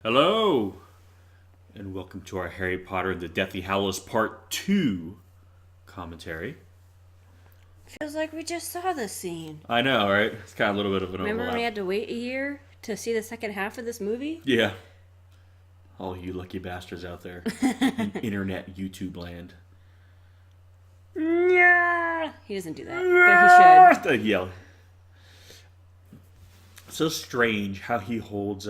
Hello, and welcome to our Harry Potter and the Deathly Hallows Part 2 commentary. Feels like we just saw this scene. I know, right? It's got a little bit of an Remember overlap. when we had to wait a year to see the second half of this movie? Yeah. All you lucky bastards out there in internet YouTube land. Yeah. He doesn't do that, but he should. The yell. So strange how he holds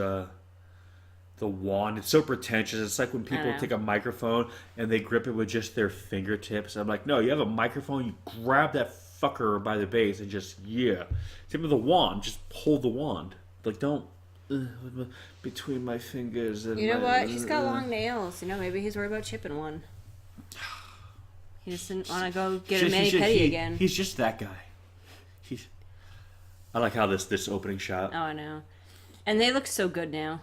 the wand. It's so pretentious. It's like when people take a microphone and they grip it with just their fingertips. I'm like, no, you have a microphone, you grab that fucker by the base and just, yeah. Same with the wand, just hold the wand. Like, don't, between my fingers. And You know my, what? He's got long nails. Maybe he's worried about chipping one. He just didn't want to go get a mani-pedi again. He's just that guy. I like how this opening shot. Oh, I know. And they look so good now.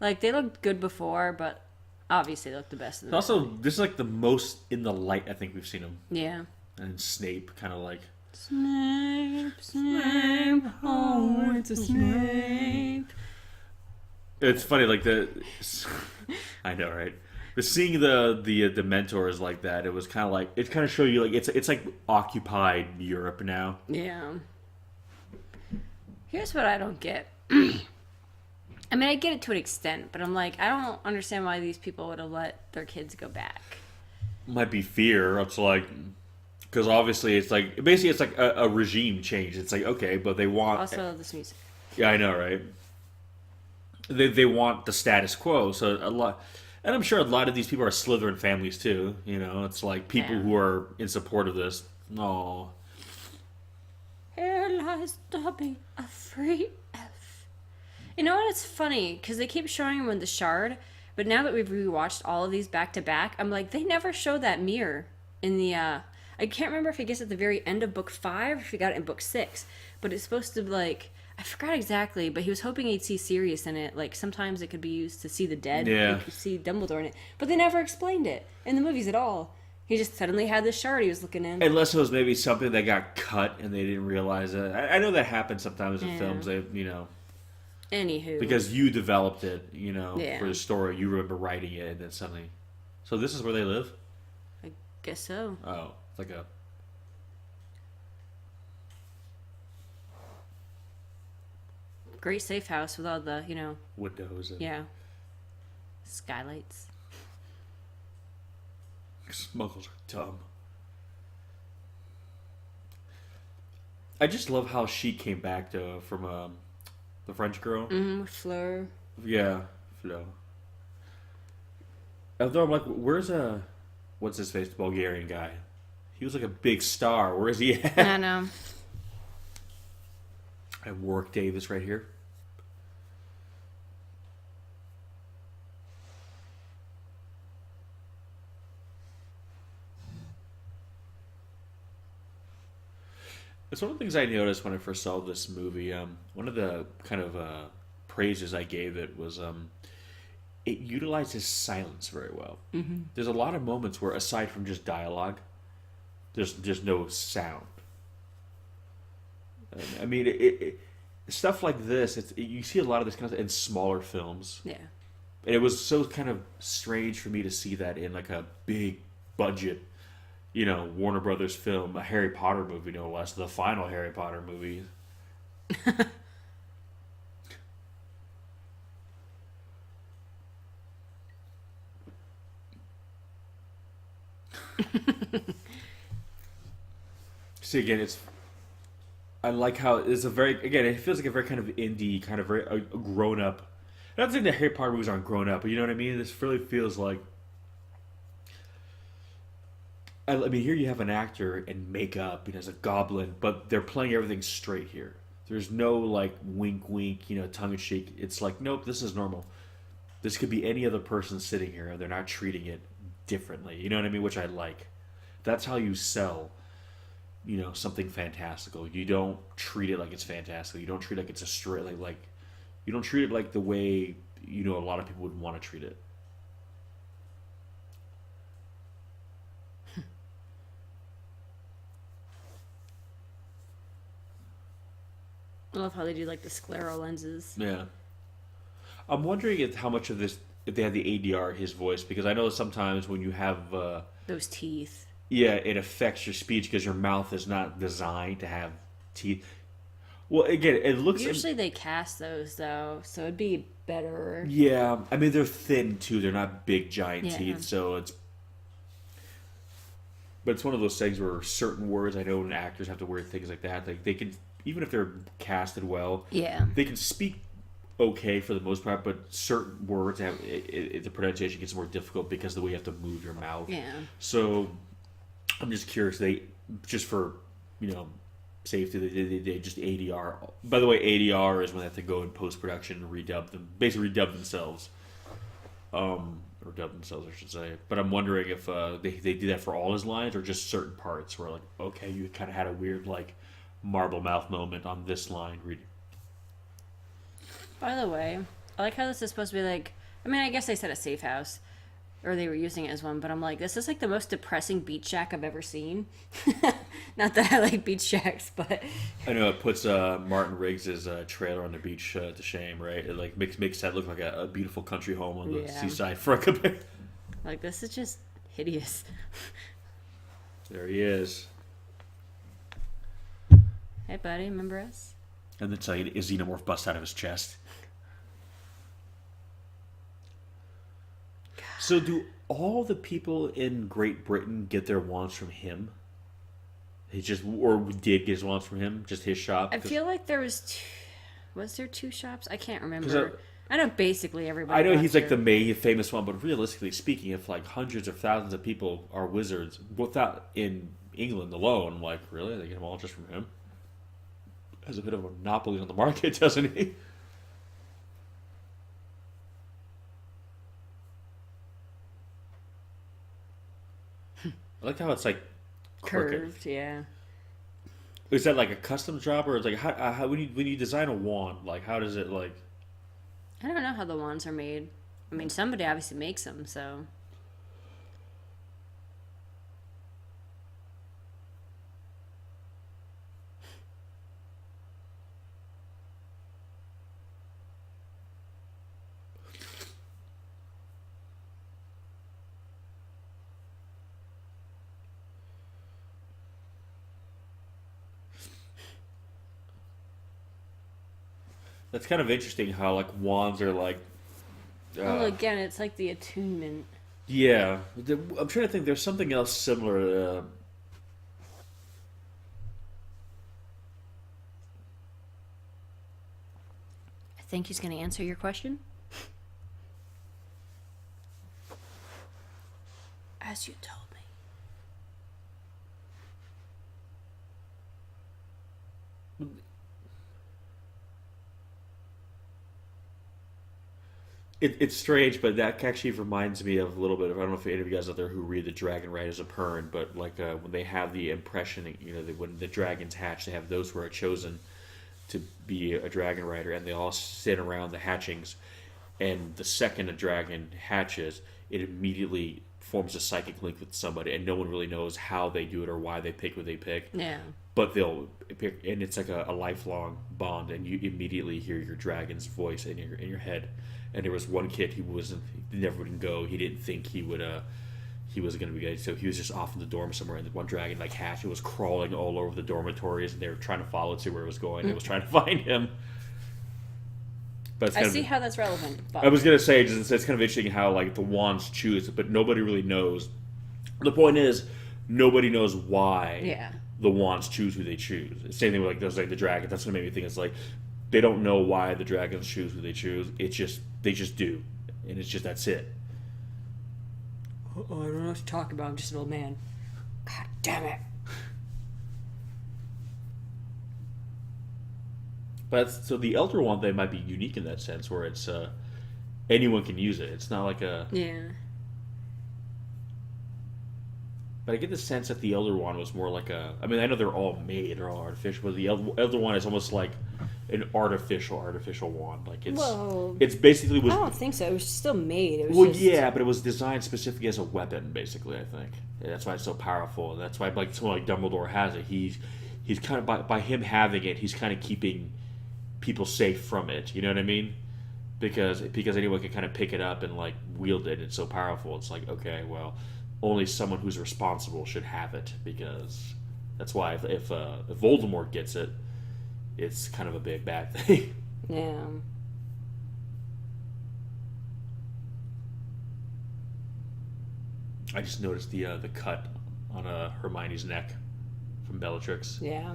Like, they looked good before, but obviously they look the best in the Also, this is like the most in the light I think we've seen him. Yeah. And Snape kind of like... Snape, oh, it's a Snape. It's funny, like I know, right? But seeing the mentors like that, it was kind of like it kind of showed you like it's like occupied Europe now. Yeah. Here's what I don't get. I mean, I get it to an extent, but I'm like, I don't understand why these people would have let their kids go back. Might be fear. It's like because obviously it's like basically it's like a regime change. It's like okay, but they want Also, this music. Yeah, I know, right? They want the status quo, so a lot, and I'm sure a lot of these people are Slytherin families too. It's like people who are in support of this. No. Here lies Dobby, a free elf. You know what? It's funny because they keep showing him with the shard, but now that we've rewatched all of these back to back, I'm like, they never show that mirror in the. I can't remember if he gets at the very end of book 5 or if he got it in book 6, but it's supposed to be like. I forgot exactly, but he was hoping he'd see Sirius in it. Like, sometimes it could be used to see the dead. Yeah. You could see Dumbledore in it. But they never explained it in the movies at all. He just suddenly had this shard he was looking in. Unless it was maybe something that got cut and they didn't realize it. I know that happens sometimes in films. They, Anywho. because you developed it, Yeah. for the story. You remember writing it, and then suddenly. So this is where they live? I guess so. Oh, it's like a. Great safe house with all the, Windows. And yeah, skylights. Smuggles are dumb. I just love how she came back from the French girl. Mm-hmm, with Fleur. Yeah, Flo. Although I'm like, where's what's his face, the Bulgarian guy? He was like a big star. Where is he at? I know. I have Warwick Davis right here. It's one of the things I noticed when I first saw this movie. One of the kind of praises I gave it was it utilizes silence very well. Mm-hmm. There's a lot of moments where, aside from just dialogue, there's no sound. I mean, stuff like this, you see a lot of this kind of in smaller films. Yeah. And it was so kind of strange for me to see that in like a big budget, Warner Brothers film, a Harry Potter movie, no less, the final Harry Potter movie. See, again, I like how it's it feels like a very kind of indie, kind of very a grown up. Not saying that Harry Potter movies aren't grown up, but you know what I mean? This really feels like. I mean, here you have an actor in makeup, as a goblin, but they're playing everything straight here. There's no, like, wink, tongue in cheek. It's like, nope, this is normal. This could be any other person sitting here, and they're not treating it differently. You know what I mean? Which I like. That's how you sell, something fantastical. You don't treat it like it's fantastical. You don't treat it like it's a straight, you don't treat it like the way, a lot of people would want to treat it. I love how they do like the scleral lenses. Yeah. I'm wondering if how much of this if they have the ADR his voice because I know sometimes when you have Those teeth. yeah it affects your speech because your mouth is not designed to have teeth. Well, again, it looks Usually they cast those though, so it'd be better. yeah. I mean they're thin too. They're not big giant Yeah. teeth, so it's. But it's one of those things where certain words I know when actors have to wear things like that. Like they can even if they're casted well, Yeah. they can speak okay for the most part, but certain words have the pronunciation gets more difficult because of the way you have to move your mouth. Yeah. So I'm just curious. They just for safety. They just ADR. By the way, ADR is when they have to go in post production and redub them, basically redub themselves, or dub themselves, I should say. But I'm wondering if they do that for all his lines or just certain parts where like okay, you kind of had a weird like marble mouth moment on this line. By the way, I like how this is supposed to be like. I mean, I guess they said a safe house, or they were using it as one. But I'm like, this is like the most depressing beach shack I've ever seen. Not that I like beach shacks, but I know it puts Martin Riggs' trailer on the beach to shame, right? It like makes that look like a beautiful country home on the seaside for a compare. Like this is just hideous. There he is. Hey, buddy, remember us? And then tell you a xenomorph busts out of his chest. So do all the people in Great Britain get their wands from him? He just or did get his wands from him? Just his shop? I feel like there was there 2 shops? I can't 'Cause remember. I know basically everybody. I know got he's like their- the famous one, but realistically speaking, if like hundreds of thousands of people are wizards, without in England alone, like really, they get them all just from him? Has a bit of a monopoly on the market, doesn't he? I like how it's like crooked. curved, yeah. Is that like a custom job, or is like how when you design a wand, like how does it like? I don't know how the wands are made. I mean, somebody obviously makes them, so. That's kind of interesting how like wands are like. Well, again, it's like the attunement. Yeah, I'm trying to think. There's something else similar. I think he's going to answer your question. As you told me. It's strange, but that actually reminds me of a little bit of I don't know if any of you guys out there who read the Dragon Rite as a Pern, but like when they have the impression, when the dragons hatch, they have those who are chosen to be a dragon rider, and they all sit around the hatchings. And the second a dragon hatches, it immediately forms a psychic link with somebody, and no one really knows how they do it or why they pick what they pick. Yeah. But they'll pick, and it's like a lifelong bond, and you immediately hear your dragon's voice in your head. And there was one kid he never would go. He didn't think he was going to be good, so he was just off in the dorm somewhere. And the one dragon like hatched, it was crawling all over the dormitories, and they were trying to follow it, see where it was going. It was trying to find him. But I see how that's relevant. But I was gonna say it's kind of interesting how like the wands choose, but nobody really knows. The point is, nobody knows why. Yeah. The wands choose who they choose. Same thing with like those like the dragons. That's what made me think. It's like they don't know why the dragons choose who they choose. It's just they just do, and it's just that's it. Oh, I don't know what to talk about. I'm just an old man. God damn it. But so the Elder Wand they might be unique in that sense, where it's anyone can use it. It's not like a. Yeah. But I get the sense that the Elder Wand was more like a. I mean, I know they're all made, they're all artificial, but the Elder Wand is almost like an artificial wand. Like it's. Well, it's basically was. I don't think so. It was still made. It was Well, just... yeah, but it was designed specifically as a weapon, basically. I think that's why it's so powerful. That's why like someone like Dumbledore has it. He's kind of by him having it, he's kind of keeping people safe from it. You know what I mean? because anyone can kind of pick it up and like wield it. It's so powerful. It's like, okay, well, only someone who's responsible should have it, because that's why if Voldemort gets it, it's kind of a big bad thing. Yeah. I just noticed the cut on Hermione's neck from Bellatrix. Yeah.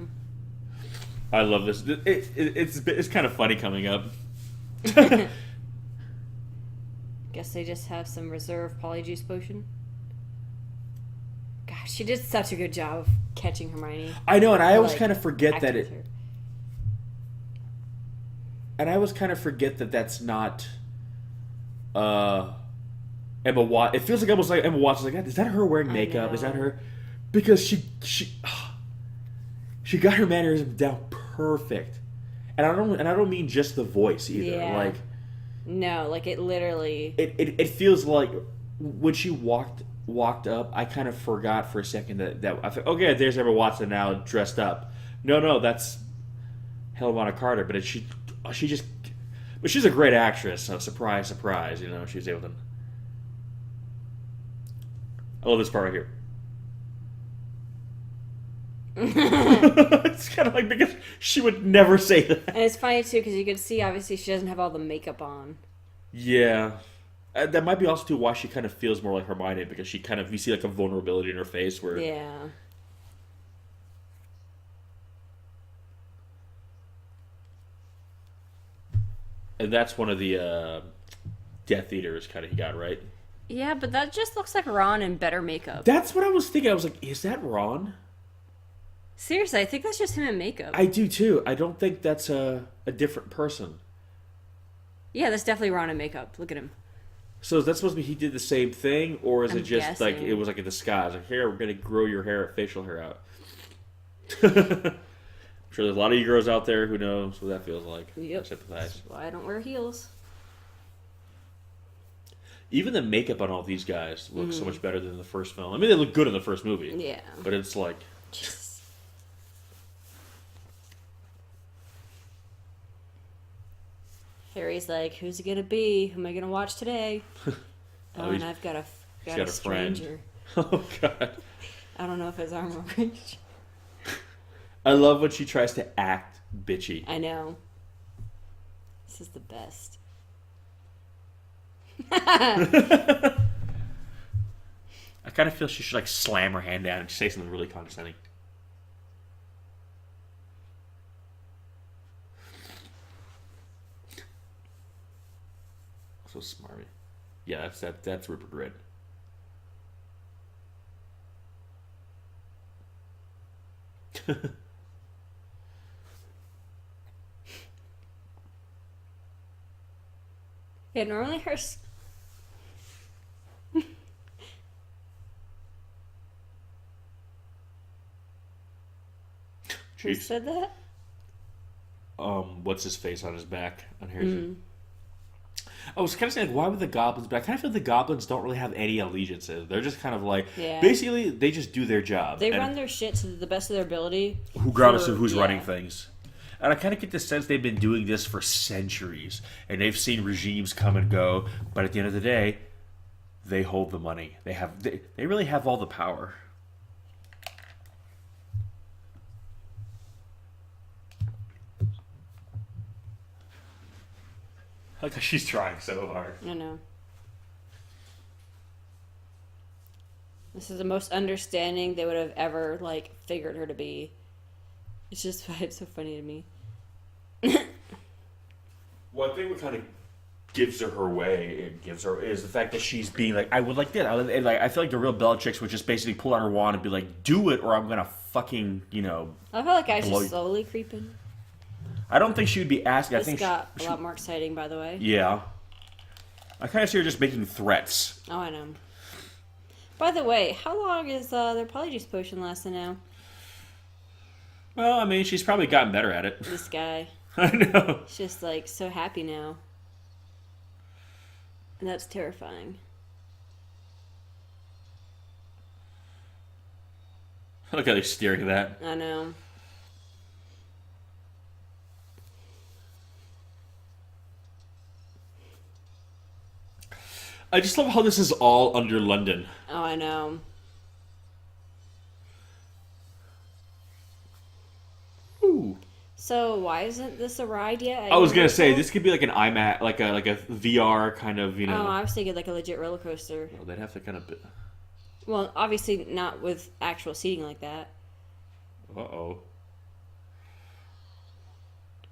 I love this. It's kind of funny coming up. Guess they just have some reserve polyjuice potion. Gosh, she did such a good job of catching Hermione. I know, and I always Like, kind of forget acting that with it. her. And I always kind of forget that that's not. Emma Watson. It feels like almost like Emma Watson's like, is that her wearing makeup? Is that know. her? Because she got her mannerism down perfect, and I don't mean just the voice either. Yeah. Like No, like it literally. it feels like when she walked up, I kind of forgot for a second that I thought, okay, there's Emma Watson now dressed up. No, that's Helena Carter. But she just, but she's a great actress. So surprise, you know, she's able to. I love this part right here. It's kind of like, because she would never say that. And it's funny too because you can see obviously she doesn't have all the makeup on. Yeah. That might be also too why she kind of feels more like Hermione, because she kind of, you see like a vulnerability in her face where. Yeah. And that's one of the Death Eaters kind of he got, right? Yeah, but that just looks like Ron in better makeup. That's what I was thinking. I was like, is that Ron? Seriously, I think that's just him in makeup. I do too. I don't think that's a different person. Yeah, that's definitely Ron in makeup. Look at him. So is that supposed to be he did the same thing, or is I'm it just like guessing. it was like a disguise? Like, here, we're gonna grow your facial hair out. I'm sure there's a lot of you girls out there who knows what that feels like. Yep. I sympathize. That's why I don't wear heels. Even the makeup on all these guys looks so much better than the first film. I mean, they look good in the first movie. Yeah. But it's like, Jesus. Harry's like, who's it gonna be? Who am I gonna watch today? Oh, and I've got a got a friend. stranger. oh god. I don't know if his arm will reach. I love when she tries to act bitchy. I know. This is the best. I kind of feel she should like slam her hand down and say something really condescending. So smarmy. Yeah, that's Rupert Grint. Yeah, normally her. Who Jeez. said that? What's his face on his back on Harry's? I was kind of saying, like, why would the goblins? But I kind of feel the goblins don't really have any allegiances. They're just kind of like, Yeah. basically, they just do their job. They And run their shit to the best of their ability. regardless for- of who's yeah. running things. And I kind of get the sense they've been doing this for centuries, and they've seen regimes come and go. But at the end of the day, they hold the money. They really have all the power. Like she's trying so hard. I know. This is the most understanding they would have ever like figured her to be. It's just it's so funny to me. One thing that kind of gives her way and gives her is the fact that she's being like, I would like this. I feel like the real Bellatrix would just basically pull out her wand and be like, do it, or I'm gonna fucking, I feel like I blow just you. slowly creeping. I don't think she would be asking. I This think got a lot more exciting, by the way. yeah. I kind of see her just making threats. Oh, I know. By the way, how long is their polyjuice potion lasting now? Well, I mean, she's probably gotten better at it. This guy. I know. He's just like so happy now. And that's terrifying. Look how they're staring at that. I know. I just love how this is all under London. Oh, I know. Ooh. So why isn't this a ride yet? I was gonna say this could be like an IMAX, like a VR kind of, you know. Oh, I was thinking like a legit roller coaster. Well, they'd have to kind of. Well, obviously not with actual seating like that. Uh-oh.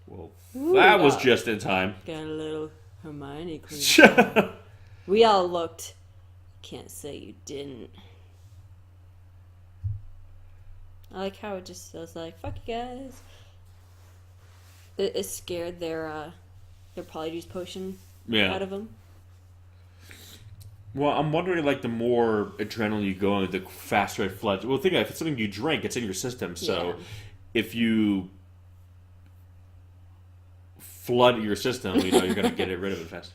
Well, Ooh, that was just in time. Got a little Hermione clean. We all looked. Can't say you didn't. I like how it just was like, fuck you guys. It scared their polyjuice potion out of them. Well, I'm wondering, like, the more adrenaline you go in, the faster it floods. Well, think of it, if it's something you drink, it's in your system. So, if you flood your system, you know, you're going to get rid of it fast.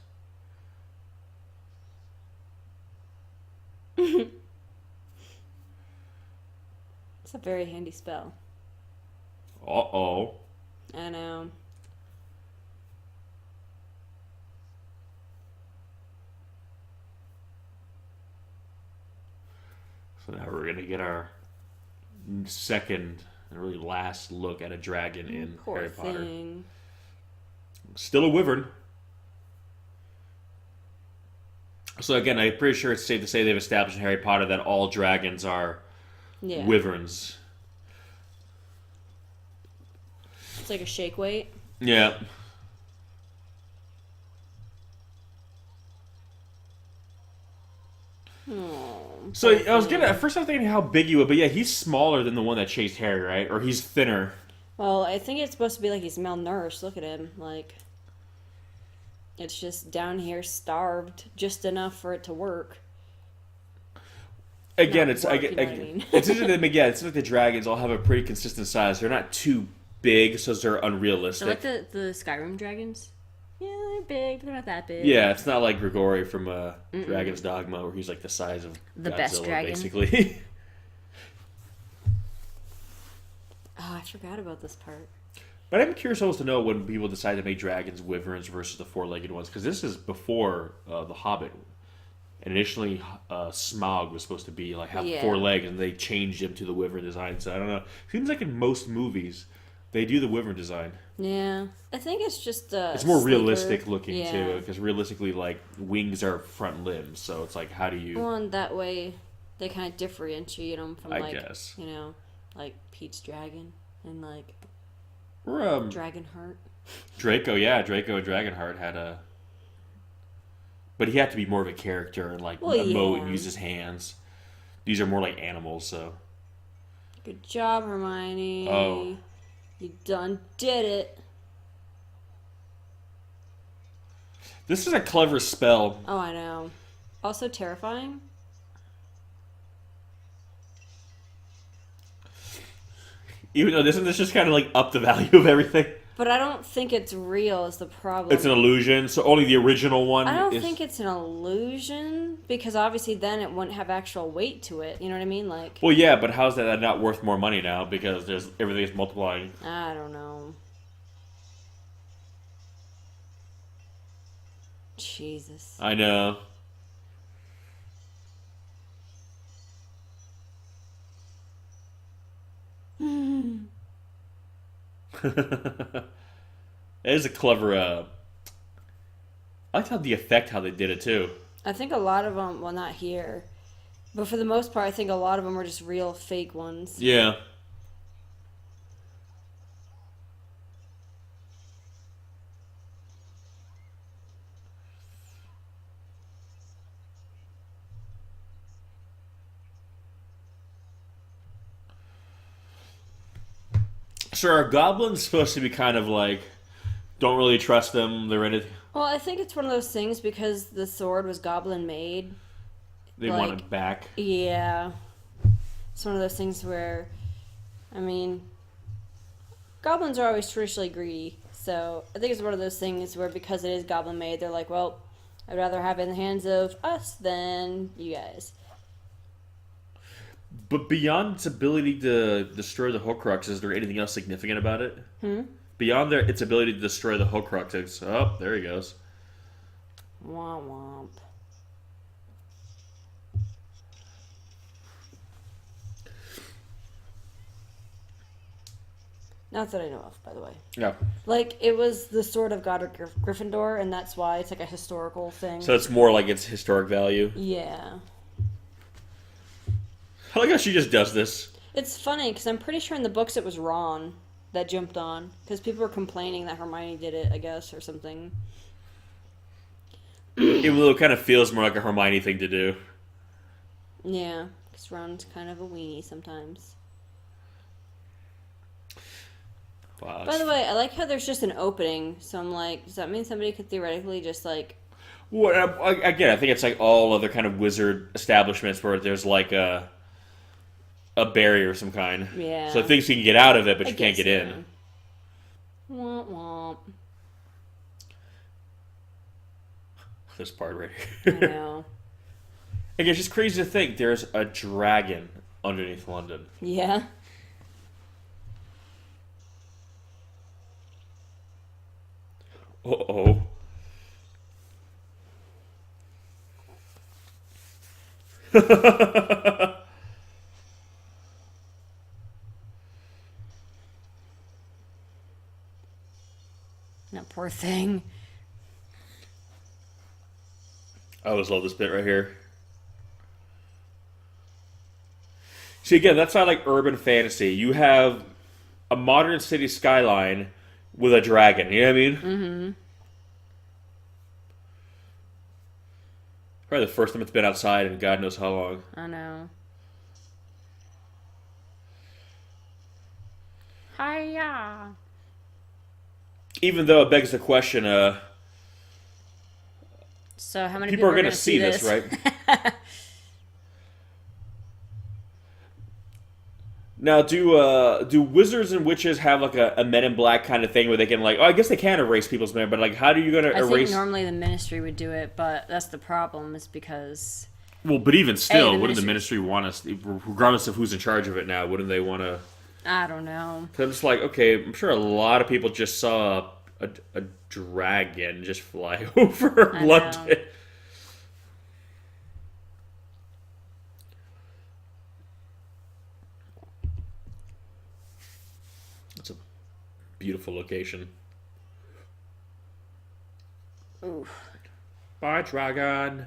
It's a very handy spell. Uh-oh. I know. So now we're going to get our second and really last look at a dragon in Poor Harry Potter. thing. Still a wyvern. So again, I'm pretty sure it's safe to say they've established in Harry Potter that all dragons are wyverns. It's like a shake weight. Yeah. Oh, So I was gonna at first I was thinking how big he would, but yeah, he's smaller than the one that chased Harry, right? Or he's thinner. Well, I think it's supposed to be like he's malnourished. Look at him, like it's just down here, starved, just enough for it to work. Again, Not it's work, I you get, know what I mean? it's interesting. Yeah, it's like the dragons all have a pretty consistent size. They're not too big, so they're unrealistic. They're like the Skyrim dragons. Yeah, they're big, but they're not that big. Yeah, it's not like Grigori from Dragon's Dogma, where he's like the size of The Godzilla, best dragon. basically. Oh, I forgot about this part. But I'm curious almost to know when people decide to make dragons wyverns versus the four-legged ones, because this is before The Hobbit. And initially, Smaug was supposed to be like have 4 legs, and they changed him to the wyvern design. So I don't know. Seems like in most movies, they do the wyvern design. Yeah, I think it's just it's more sleeker. realistic looking too, because realistically, like wings are front limbs, so it's like how do you? Well, and that way they kind of differentiate them from I like guess. you know, like Pete's dragon and like Or Dragonheart. Draco and Dragonheart had a. But he had to be more of a character and like emote and use his hands. These are more like animals, so. Good job, Hermione. Oh. You done did it. This is a clever spell. Oh, I know. Also terrifying. Even though this just kind of like up the value of everything. But I don't think it's real is the problem. It's an illusion, so only the original one I don't think it's an illusion, because obviously then it wouldn't have actual weight to it. You know what I mean? Like. Well, yeah, but how's that not worth more money now? Because there's everything is multiplying. I don't know. Jesus. I know. It is a clever. I like how they did it too. I think a lot of them, well, not here, but for the most part, I think a lot of them were just real fake ones. Yeah. So are goblins supposed to be kind of like, don't really trust them? They're in it. Well, I think it's one of those things because the sword was goblin made. They want it back. Yeah. It's one of those things where, I mean, goblins are always traditionally greedy. So I think it's one of those things where because it is goblin made, they're like, well, I'd rather have it in the hands of us than you guys. But beyond its ability to destroy the Horcrux, is there anything else significant about it? Beyond its ability to destroy the Horcruxes. Oh, there he goes. Womp womp. Not that I know of, by the way. Yeah. Like, it was the sword of God of Gryffindor, and that's why it's like a historical thing. So it's more like its historic value. Yeah. I like how she just does this. It's funny, because I'm pretty sure in the books it was Ron that jumped on. Because people were complaining that Hermione did it, I guess, or something. Even though it kind of feels more like a Hermione thing to do. Yeah, because Ron's kind of a weenie sometimes. Wow. By the way, I like how there's just an opening, so I'm like, does that mean somebody could theoretically just, like... Well, again, I think it's like all other kind of wizard establishments where there's like a barrier of some kind. Yeah. So things you can get out of it, but I you can't guess get so. in. Womp womp. This part right I here. know. Again, it's just crazy to think there's a dragon underneath London. Yeah. Uh-oh. That poor thing. I always love this bit right here. See, again, that's not like urban fantasy. You have a modern city skyline with a dragon. You know what I mean? Mm-hmm. Probably the first time it's been outside in God knows how long. I know. Hiya. Even though it begs the question, So how many people are going going to see this, right? Now, do wizards and witches have like a Men in Black kind of thing where they can like? Oh, I guess they can erase people's memory, but like, how are you going to I think erase? normally the ministry would do it, but that's the problem is because... Well, but even still, the wouldn't the ministry want us, regardless of who's in charge of it now? Wouldn't they want to? I don't know. I'm just like, okay, I'm sure a lot of people just saw a dragon just fly over I know. London. It's a beautiful location. Oof. Bye, dragon.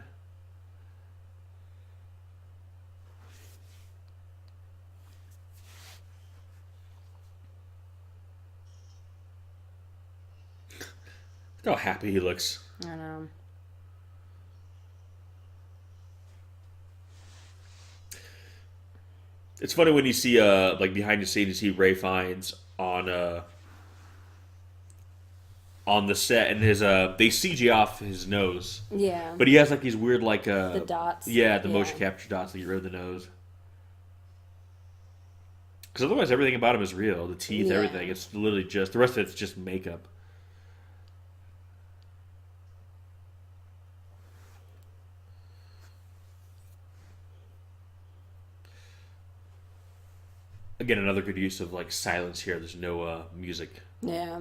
Look how happy he looks. I know. It's funny when you see like behind the scenes, you see Ray Fiennes on the set, and his they CG off his nose, Yeah. but he has like these weird like The dots. yeah, the motion capture dots that get rid of the nose. Because otherwise, everything about him is real. The teeth, Yeah. everything. It's literally just the rest of it's just makeup. Again, another good use of like silence here. There's no music. Yeah.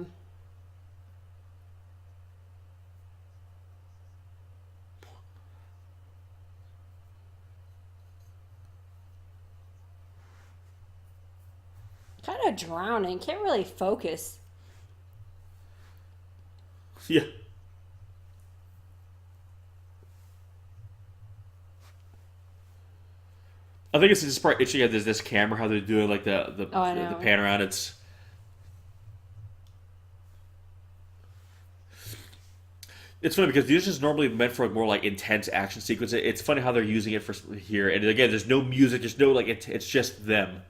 Kind of drowning. Can't really focus. Yeah. I think it's just part itching. There's this camera, how they're doing like the Oh, I the know. pan around. It's funny because this is normally meant for a more like intense action sequence. It's funny how they're using it for here. And again, there's no music. There's no like it's just them.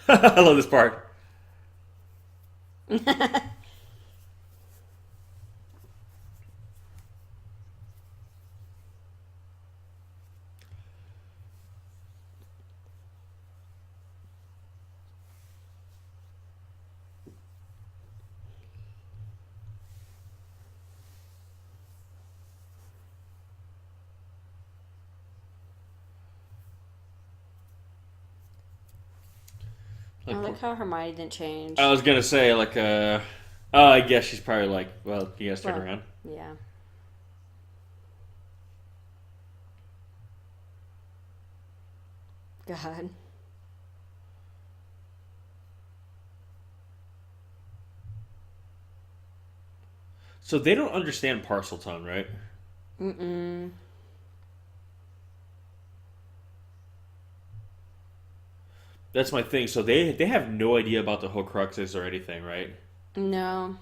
I love this part. I like how Hermione didn't change. I was gonna say like oh, I guess she's probably like, well, you guys turn Well, around. Yeah. God. So they don't understand parcel tongue, right? Mm-mm. That's my thing. So they have no idea about the Horcruxes or anything, right? No.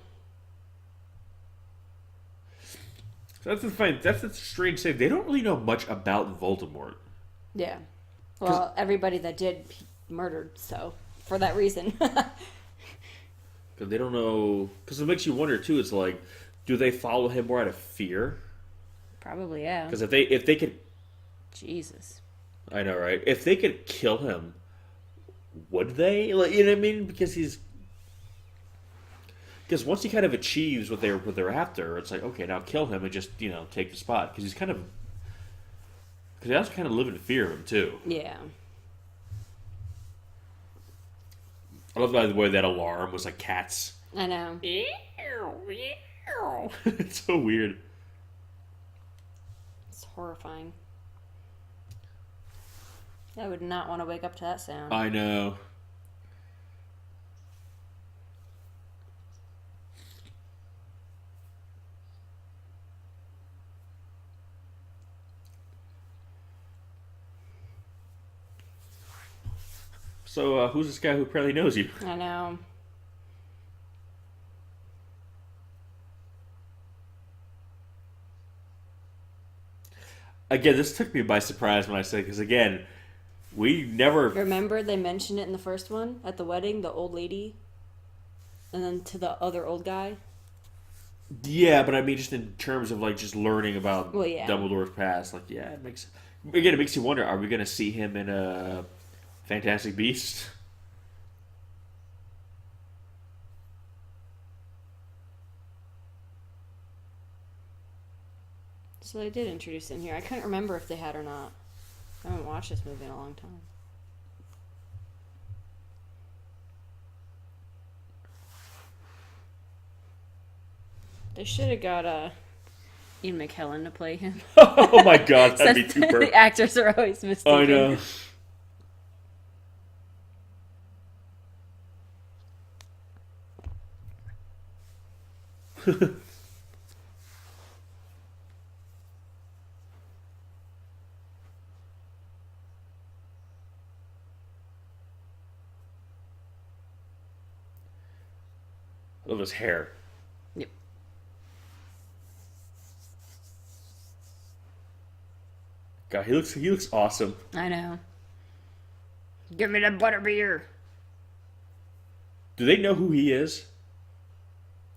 So that's the thing. That's the strange thing. They don't really know much about Voldemort. Yeah. Well, everybody that did he murdered, so for that reason. Because they don't know. Because it makes you wonder too. It's like, do they follow him more out of fear? Probably, yeah. Because if they could, Jesus. I know, right? If they could kill him, would they? Like, you know what I mean? Because once he kind of achieves what they're after, it's like, okay, now kill him and just take the spot. Because they also kind of live in fear of him too. Yeah. I love, by the way, that alarm was like cats. I know. It's so weird. It's horrifying. I would not want to wake up to that sound. I know. So, who's this guy who apparently knows you? I know. Again, this took me by surprise when I said, because again, we never. Remember they mentioned it in the first one at the wedding, the old lady, and then to the other old guy. Yeah, but I mean, just in terms of like just learning about Well, yeah. Dumbledore's past, like, yeah, it makes you wonder: are we going to see him in a Fantastic Beasts? So they did introduce him here. I couldn't remember if they had or not. I haven't watched this movie in a long time. They should have got Ian McKellen to play him. Oh my god, that'd be too The perfect. actors are always mistaken. I know. I love his hair. Yep. God, he looks awesome. I know. Give me that butterbeer. Do they know who he is?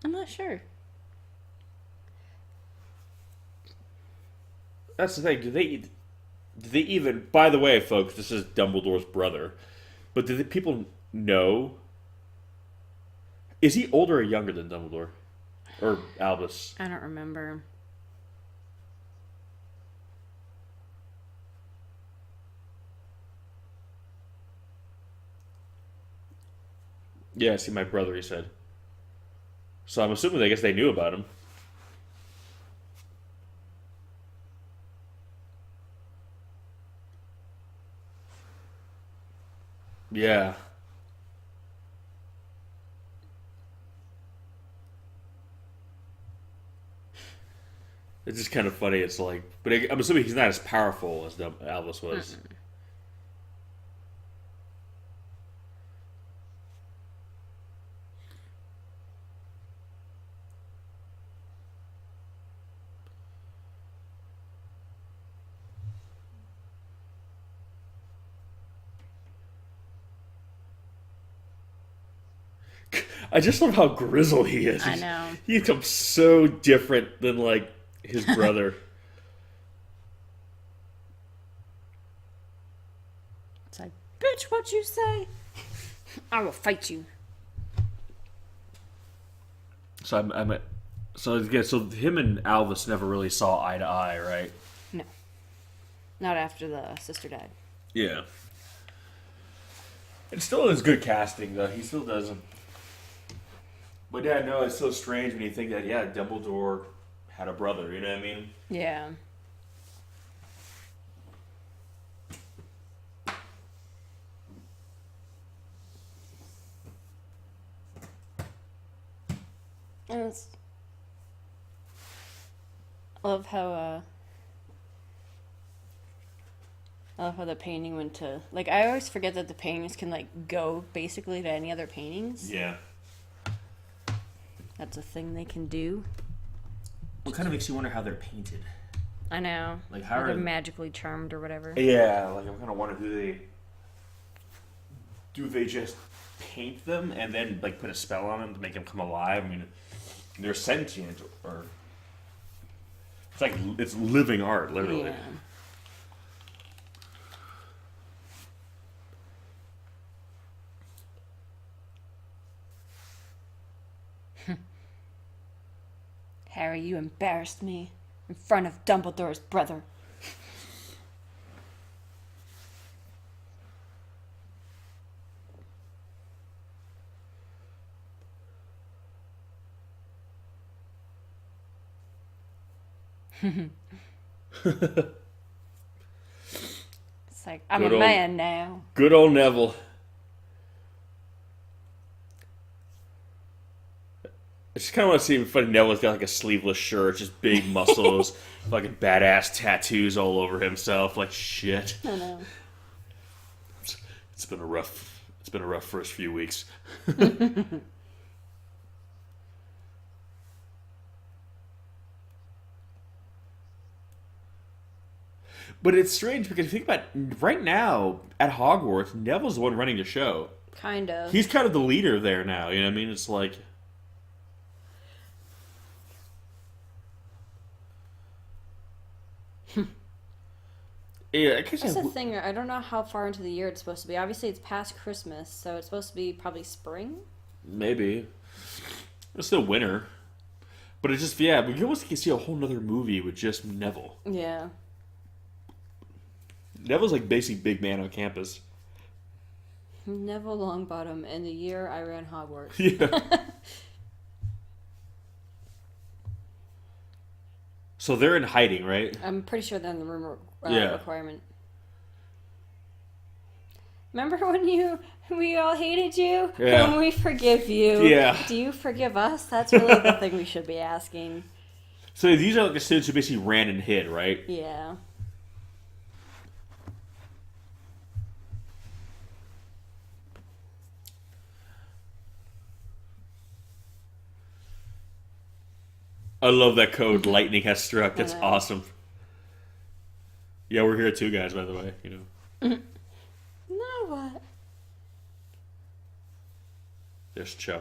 I'm not sure. That's the thing. Do they even? By the way, folks, this is Dumbledore's brother. But do the people know? Is he older or younger than Dumbledore, or Albus? I don't remember. Yeah, see, my brother. He said. So I'm assuming. I guess they knew about him. Yeah. It's just kind of funny. It's like, but I'm assuming he's not as powerful as Albus was. I just love how grizzled he is. I know. He becomes so different than like his brother. It's like, bitch, what you say? I will fight you. So so again, so him and Albus never really saw eye to eye, right? No. Not after the sister died. Yeah. It still is good casting, though. He still doesn't. But yeah, no, it's so strange when you think that, yeah, Dumbledore had a brother, you know what I mean? Yeah. And I love how the painting went to, like, I always forget that the paintings can, like, go basically to any other paintings. Yeah. That's a thing they can do. What kind of makes you wonder how they're painted? I know. Like, how Or they're are magically charmed or whatever. Yeah, like I'm kind of wondering do they just paint them and then like put a spell on them to make them come alive? I mean, they're sentient or it's like it's living art, literally. Yeah. Harry, you embarrassed me in front of Dumbledore's brother. It's like, I'm Good a old- man now. Good old Neville. I just kind of want to see if Neville's got like a sleeveless shirt, just big muscles, fucking badass tattoos all over himself, like shit. I know. It's been a rough first few weeks. But it's strange because if you think about it, right now at Hogwarts, Neville's the one running the show. Kind of. He's kind of the leader there now. You know what I mean? It's like. Yeah, I guess That's the thing. I don't know how far into the year it's supposed to be. Obviously, it's past Christmas, so it's supposed to be probably spring. Maybe. It's still winter. But it's just, yeah, we can almost see a whole nother movie with just Neville. Yeah. Neville's like basically big man on campus. Neville Longbottom in the year I ran Hogwarts. Yeah. So they're in hiding, right? I'm pretty sure they're in the room Yeah. requirement. Remember when we all hated you? Yeah. When we forgive you. Yeah. Do you forgive us? That's really the thing we should be asking. So these are like the students who basically ran and hid, right? Yeah. I love that code. Lightning has struck. That's know. awesome. Yeah, we're here too, guys. By the way, you know. Now what? There's Cho.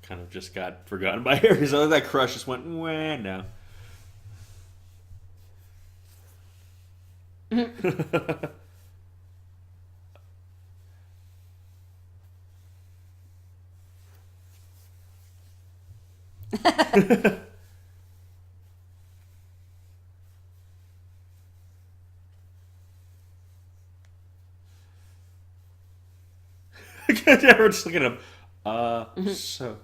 Kind of just got forgotten by Harry. So that crush just went, wah, no. We're just looking at him. So.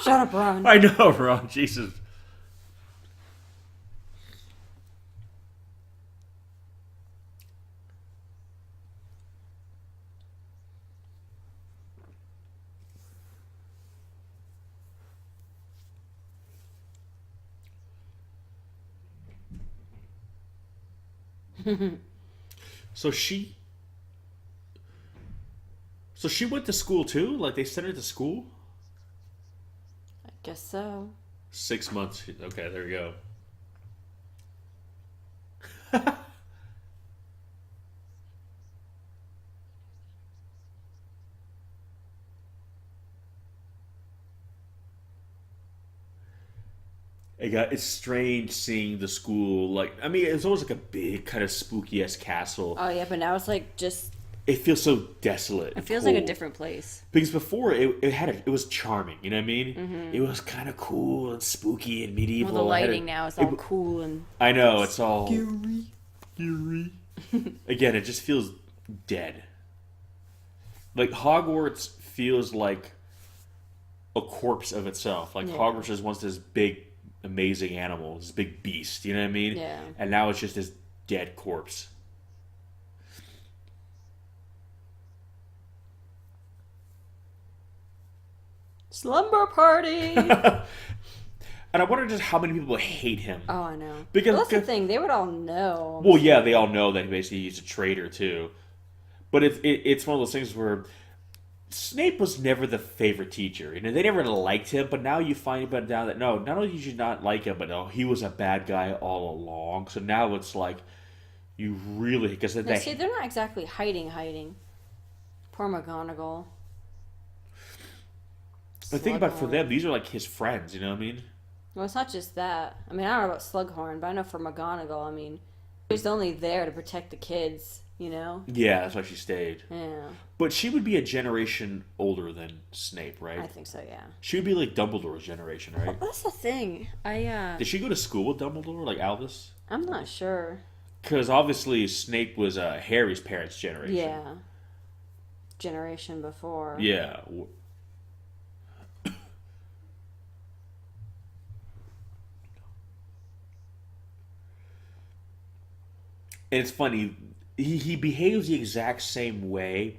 Shut up, Ron. I know, Ron. Jesus. So she went to school too? Like they sent her to school? I guess so. 6 months. Okay, there you go. It's strange seeing the school. Like, I mean, it's always like a big kind of spooky-esque castle. Oh yeah, but now it's like just. It feels so desolate. It feels like a different place. Because before it was charming. You know what I mean? Mm-hmm. It was kind of cool and spooky and medieval. Well, the lighting now is all cool and. I know it's all scary. Again, it just feels dead. Like Hogwarts feels like a corpse of itself. Like Hogwarts was once this big, amazing animal, this big beast. You know what I mean? Yeah. And now it's just this dead corpse. Slumber party. And I wonder just how many people hate him. Oh, I know. Because well, that's the thing. They would all know. Well, yeah, they all know that basically he's a traitor too. But it's one of those things where Snape was never the favorite teacher. You know, they never liked him. But now you find out that no, not only did you not like him, but no, he was a bad guy all along. So now it's like you really because now, see, they're not exactly hiding. Poor McGonagall. But think about it, for them, these are like his friends. You know what I mean? Well, it's not just that. I mean, I don't know about Slughorn, but I know for McGonagall, I mean, she's only there to protect the kids, you know? Yeah, that's why she stayed. Yeah. But she would be a generation older than Snape, right? I think so, yeah. She would be like Dumbledore's generation, right? Well, that's the thing. Did she go to school with Dumbledore, like Albus? I'm not sure. Because obviously Snape was Harry's parents' generation. Yeah. Generation before. Yeah. And it's funny, he behaves the exact same way,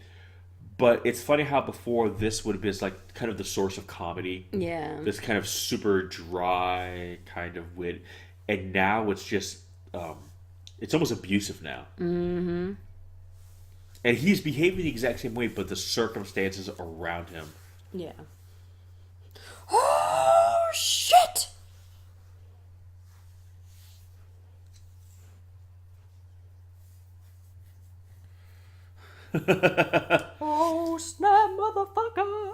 but it's funny how before this would have been like kind of the source of comedy. Yeah. This kind of super dry kind of wit. And now it's just, it's almost abusive now. Mm-hmm. And he's behaving the exact same way, but the circumstances around him. Yeah. Oh, shit! Oh, snap, motherfucker!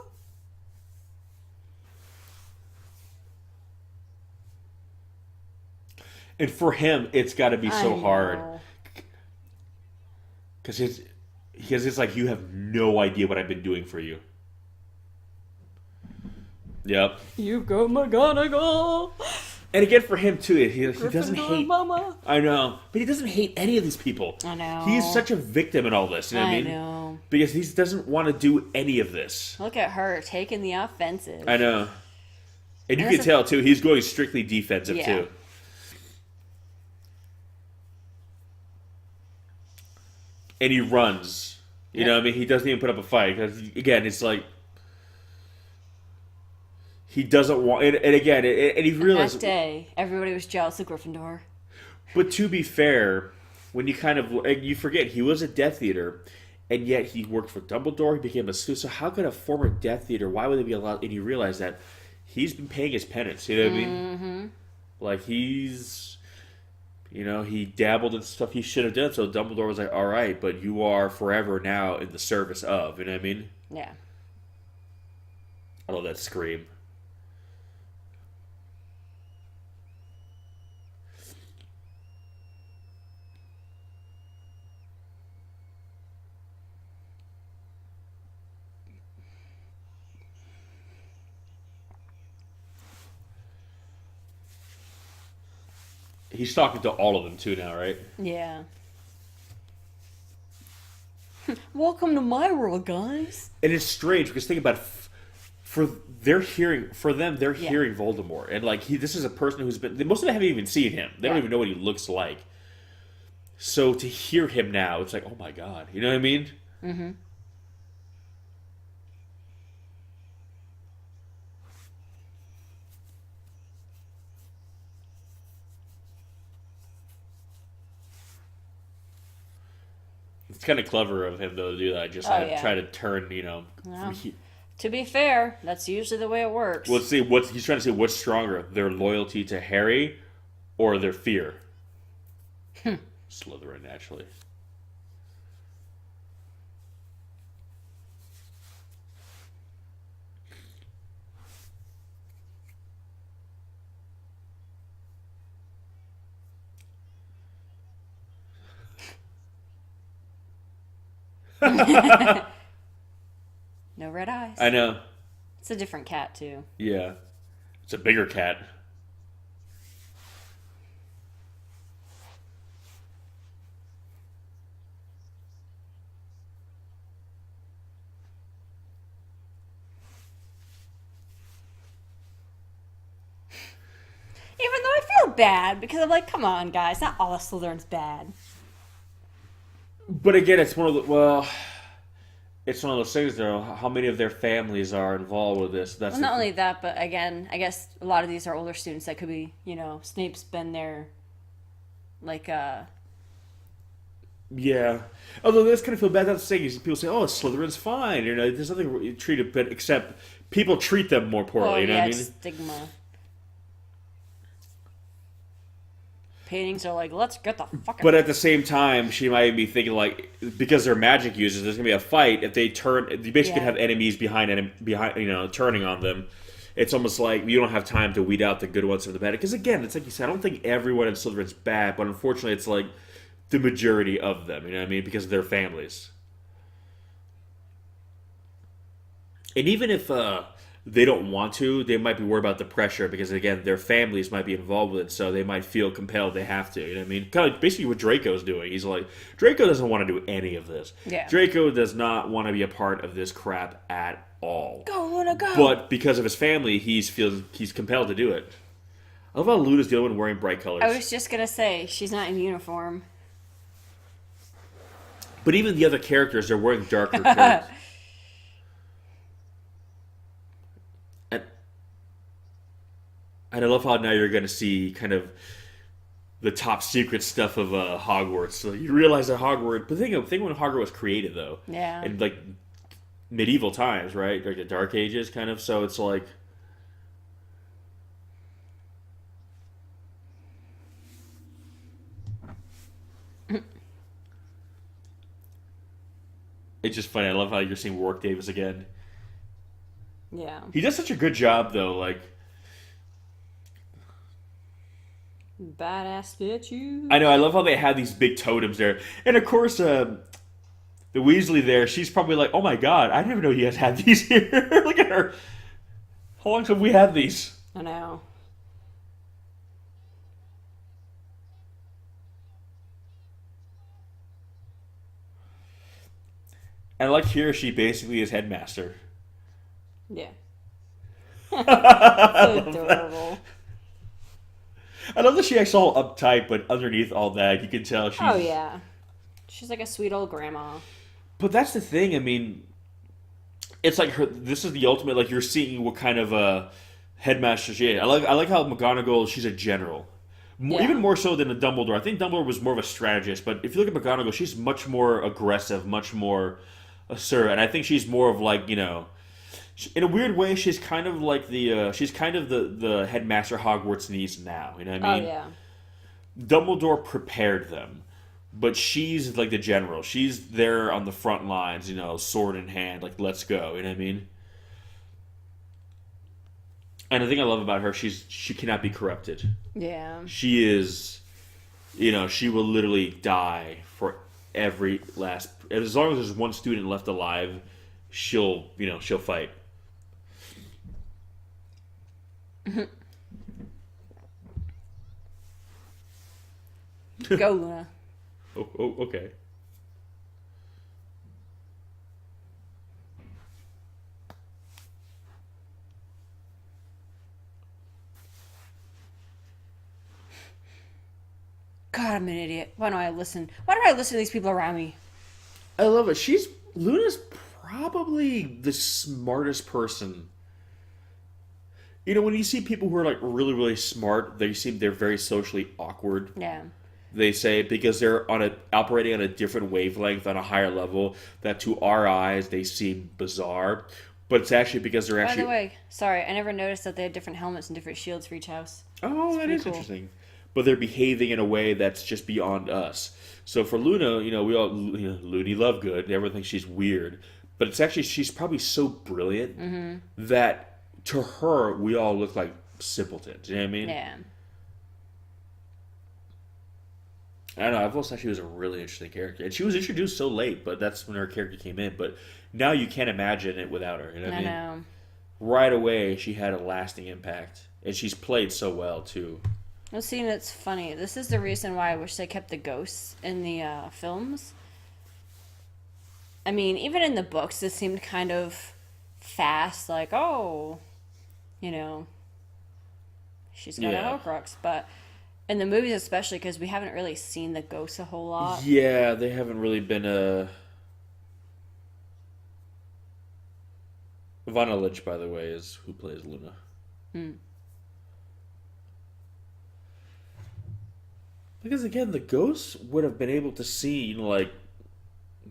And for him, it's got to be so hard. Because it's like, you have no idea what I've been doing for you. Yep. You go, McGonagall! And again, for him, too, he doesn't hate... Mama. I know. But he doesn't hate any of these people. I know. He's such a victim in all this, you know what I mean? know. Because he doesn't want to do any of this. Look at her, taking the offensive. I know. And you That's can tell, too, he's going strictly defensive, Yeah. too. And he runs. You know what I mean? He doesn't even put up a fight. Because, again, it's like... He doesn't want... And again, and he realized... That day, everybody was jealous of Gryffindor. But to be fair, when you kind of... You forget, he was a Death Eater, and yet he worked for Dumbledore, he became a student. So how could a former Death Eater... Why would they be allowed... And you realize that he's been paying his penance, you know what I mean? Mm-hmm. Like, he's... You know, he dabbled in stuff he should have done, so Dumbledore was like, all right, but you are forever now in the service of, you know what I mean? Yeah. I love that scream. He's talking to all of them, too, now, right? Yeah. Welcome to my world, guys. And it's strange because think about it, for them they're hearing Voldemort, and like this is a person who's been. Most of them haven't even seen him. They don't even know what he looks like. So to hear him now, it's like, oh my god, you know what I mean? Mm-hmm. It's kind of clever of him though to do that. Just try to turn, you know. Yeah. To be fair, that's usually the way it works. Well, let's see. He's trying to say? What's stronger, their loyalty to Harry, or their fear? Slytherin, naturally. No red eyes. I know. It's a different cat, too. Yeah. It's a bigger cat. Even though I feel bad, because I'm like, come on, guys, not all of Slytherin's bad. But again, it's one of the... Well... it's one of those things though. How many of their families are involved with this? That's Well, not only that, but again, I guess a lot of these are older students that could be, Snape's been there, like, yeah. Although that's kind of feel bad. That's the thing is people say, "Oh, Slytherin's fine." There's nothing treated, but except people treat them more poorly. oh, You know yeah, what I mean? stigma. Paintings are like, let's get the fuck out. But at the same time, she might be thinking like, because they're magic users, there's gonna be a fight. If they turn, you basically Yeah. have enemies behind, turning on them. It's almost like you don't have time to weed out the good ones from the bad. Because again, it's like you said, I don't think everyone in Slytherin's bad, but unfortunately, it's like the majority of them. You know what I mean? Because of their families. And even if they don't want to, they might be worried about the pressure because again, their families might be involved with it, so they might feel compelled they have to. You know what I mean? Kind of basically what Draco's doing. He's like, Draco doesn't want to do any of this. Yeah. Draco does not want to be a part of this crap at all. Go, Luna, go! But because of his family, he's compelled to do it. I love how Luna's the only one wearing bright colors. I was just gonna say, she's not in uniform. But even the other characters, they're wearing darker clothes. And I love how now you're going to see kind of the top secret stuff of Hogwarts. So you realize that Hogwarts, but think when Hogwarts was created though, Yeah. in like medieval times, right? Like the Dark Ages, kind of. So it's like, it's just funny. I love how you're seeing Warwick Davis again. Yeah. He does such a good job though. Like, Badass statue. I know. I love how they have these big totems there, and of course, the Weasley there. She's probably like, "Oh my god, I didn't even know you guys had these here." Look at her. How long have we had these? I know. And like here, she basically is headmaster. Yeah. Adorable. I love that she acts all uptight, but underneath all that, you can tell she's. Oh yeah. She's like a sweet old grandma. But that's the thing. I mean, it's like her. This is the ultimate. Like you're seeing what kind of a headmaster she is. I like how McGonagall. She's a general, Yeah. even more so than a Dumbledore. I think Dumbledore was more of a strategist, but if you look at McGonagall, she's much more aggressive, much more assertive, and I think she's more of like in a weird way, she's kind of like the headmaster Hogwarts needs now. You know what I mean? Oh yeah. Dumbledore prepared them, but she's like the general. She's there on the front lines, sword in hand, like let's go. You know what I mean? And the thing I love about her, she cannot be corrupted. Yeah. She is, she will literally die for every last. As long as there's one student left alive, she'll fight. Go, Luna. Oh, okay. God, I'm an idiot. Why do I listen to these people around me? I love it. Luna's probably the smartest person. When you see people who are like really, really smart, they're very socially awkward. Yeah. They say because they're operating on a different wavelength on a higher level that to our eyes they seem bizarre, but it's actually because they're actually. By the way, sorry, I never noticed that they had different helmets and different shields for each house. Oh, that is cool. interesting. But they're behaving in a way that's just beyond us. So for Luna, we all Looney Lovegood. Everyone thinks she's weird, but it's actually she's probably so brilliant that to her we all look like simpletons. You know what I mean? Yeah. I don't know. I've always thought she was a really interesting character, and she was introduced so late, but that's when her character came in. But now you can't imagine it without her. You know what I mean? know. Right away, she had a lasting impact, and she's played so well too. Well, see, it's funny. This is the reason why I wish they kept the ghosts in the films. I mean, even in the books, it seemed kind of fast, like, oh, she's got Yeah. a Horcrux. But in the movies especially, because we haven't really seen the ghosts a whole lot. Yeah, they haven't really been Vanna Lynch, by the way, is who plays Luna. Hmm. Because again, the ghosts would have been able to see, like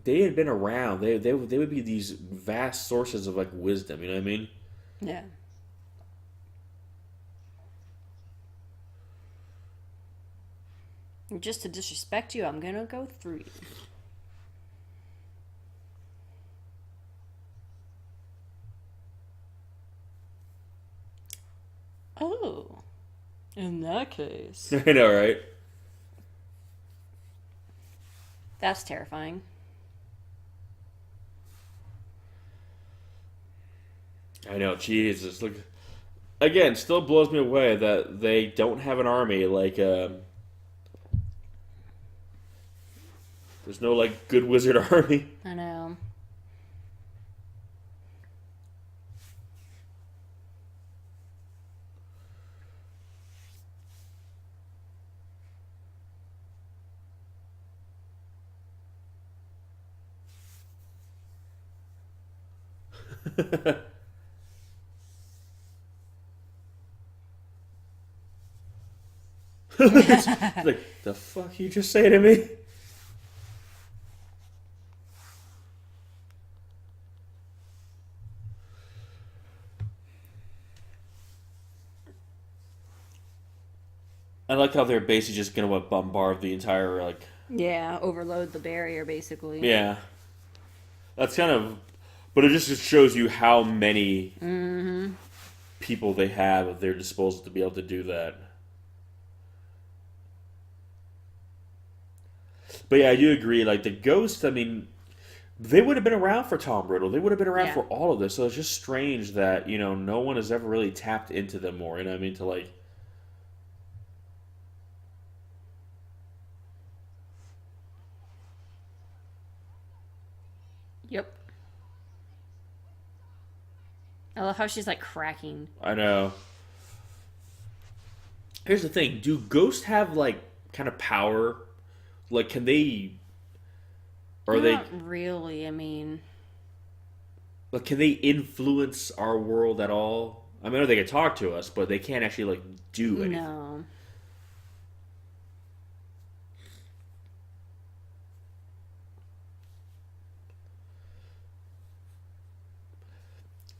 they had been around. They would be these vast sources of like wisdom. You know what I mean? Yeah. Just to disrespect you, I'm gonna go through you. Oh, in that case. I know, right? That's terrifying. I know. Jesus, look. Again, still blows me away that they don't have an army. Like, there's no like good wizard army. I know. It's like the fuck you just say to me? I like how they're basically just gonna what, bombard the entire like. Yeah, overload the barrier basically. Yeah, that's kind of, but it just shows you how many people they have at their disposal to be able to do that. But yeah, I do agree. Like the ghosts, I mean, they would have been around for Tom Riddle. They would have been around Yeah. for all of this. So it's just strange that no one has ever really tapped into them more. You know what I mean? To like, Yep. I love how she's like cracking. I know. Here's the thing: do ghosts have like kind of power? Like, can they? Are they? Not really. I mean, Like, can they influence our world at all? I mean, I know they can talk to us, but they can't actually like do anything. no.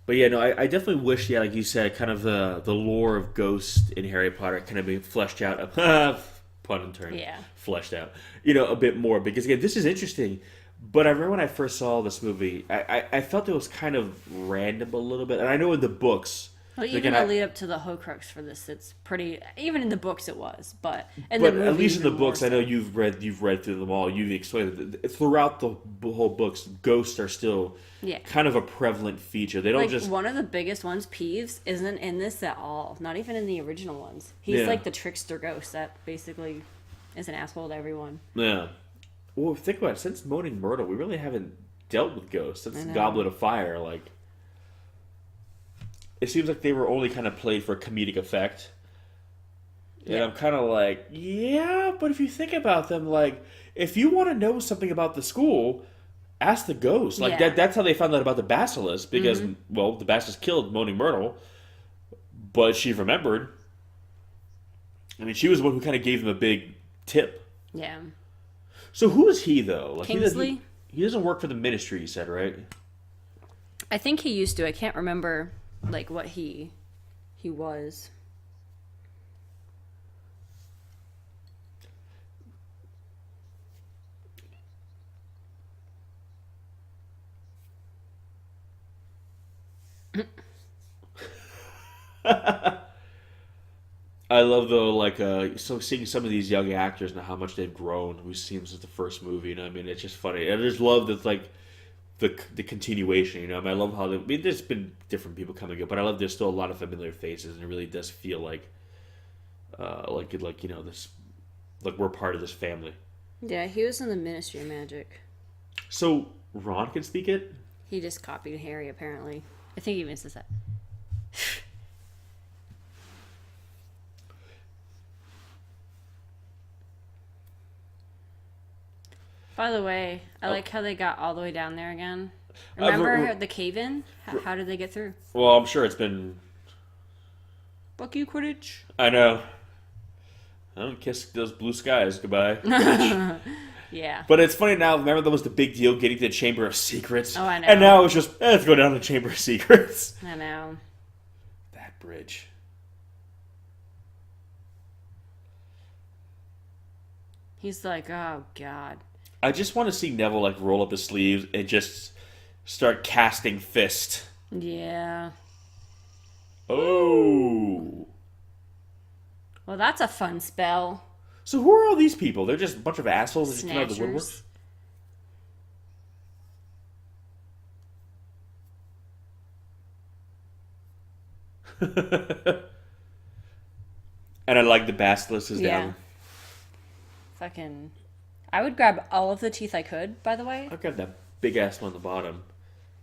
But yeah, no, I definitely wish, yeah, like you said, kind of the lore of Ghost in Harry Potter kind of being fleshed out, pun intended, Yeah. fleshed out, a bit more. Because again, this is interesting. But I remember when I first saw this movie, I felt it was kind of random a little bit. And I know in the books, Well, even again, the lead up to the Horcrux for this, it's pretty. Even in the books, it was, but in but the at movie, least in the even more books, I know so. you've read through them all. You've explained it throughout the whole books. Ghosts are still Yeah. kind of a prevalent feature. They don't Like just one of the biggest ones, Peeves, isn't in this at all. Not even in the original ones. He's Yeah. like the trickster ghost that basically is an asshole to everyone. yeah. Well, think about it. Since Moaning Myrtle, we really haven't dealt with ghosts. Since I know. Goblet of Fire, like it seems like they were only kind of played for comedic effect. And Yeah. I'm kind of like, yeah, but if you think about them, like, if you want to know something about the school, ask the ghost. Like Yeah. that's how they found out about the basilisk because well, the basilisk killed Moaning Myrtle, but she remembered. I mean, she was the one who kind of gave them a big tip. Yeah. So who is he though? Like Kingsley? he doesn't work for the ministry. You said right? I think he used to. I can't remember like what he was. I love though, like so seeing some of these young actors and how much they've grown. We've seen since the first movie. You know, what I mean, it's just funny. I just love that, like the continuation. You know, I mean, I love how I mean, there's been different people coming up, but I love there's still a lot of familiar faces, and it really does feel like this, like we're part of this family. Yeah, he was in the Ministry of Magic. So Ron can speak it. He just copied Harry, apparently. I think he even says that. By the way, I like how they got all the way down there again. Remember the cave-in? How did they get through? Well, I'm sure it's been... Fuck you, Quidditch. I know. I don't kiss those blue skies goodbye. Yeah. But it's funny now, remember that was the big deal, getting to the Chamber of Secrets? Oh, I know. And now it's just, let's go down to the Chamber of Secrets. I know. That bridge. He's like, oh, God. I just want to see Neville, like, roll up his sleeves and just start casting fist. Yeah. Oh. Well, that's a fun spell. So who are all these people? They're just a bunch of assholes that just come out of the woodwork? And I like the basilisk is down. Fucking... I would grab all of the teeth I could, by the way. I've got that big ass one on the bottom.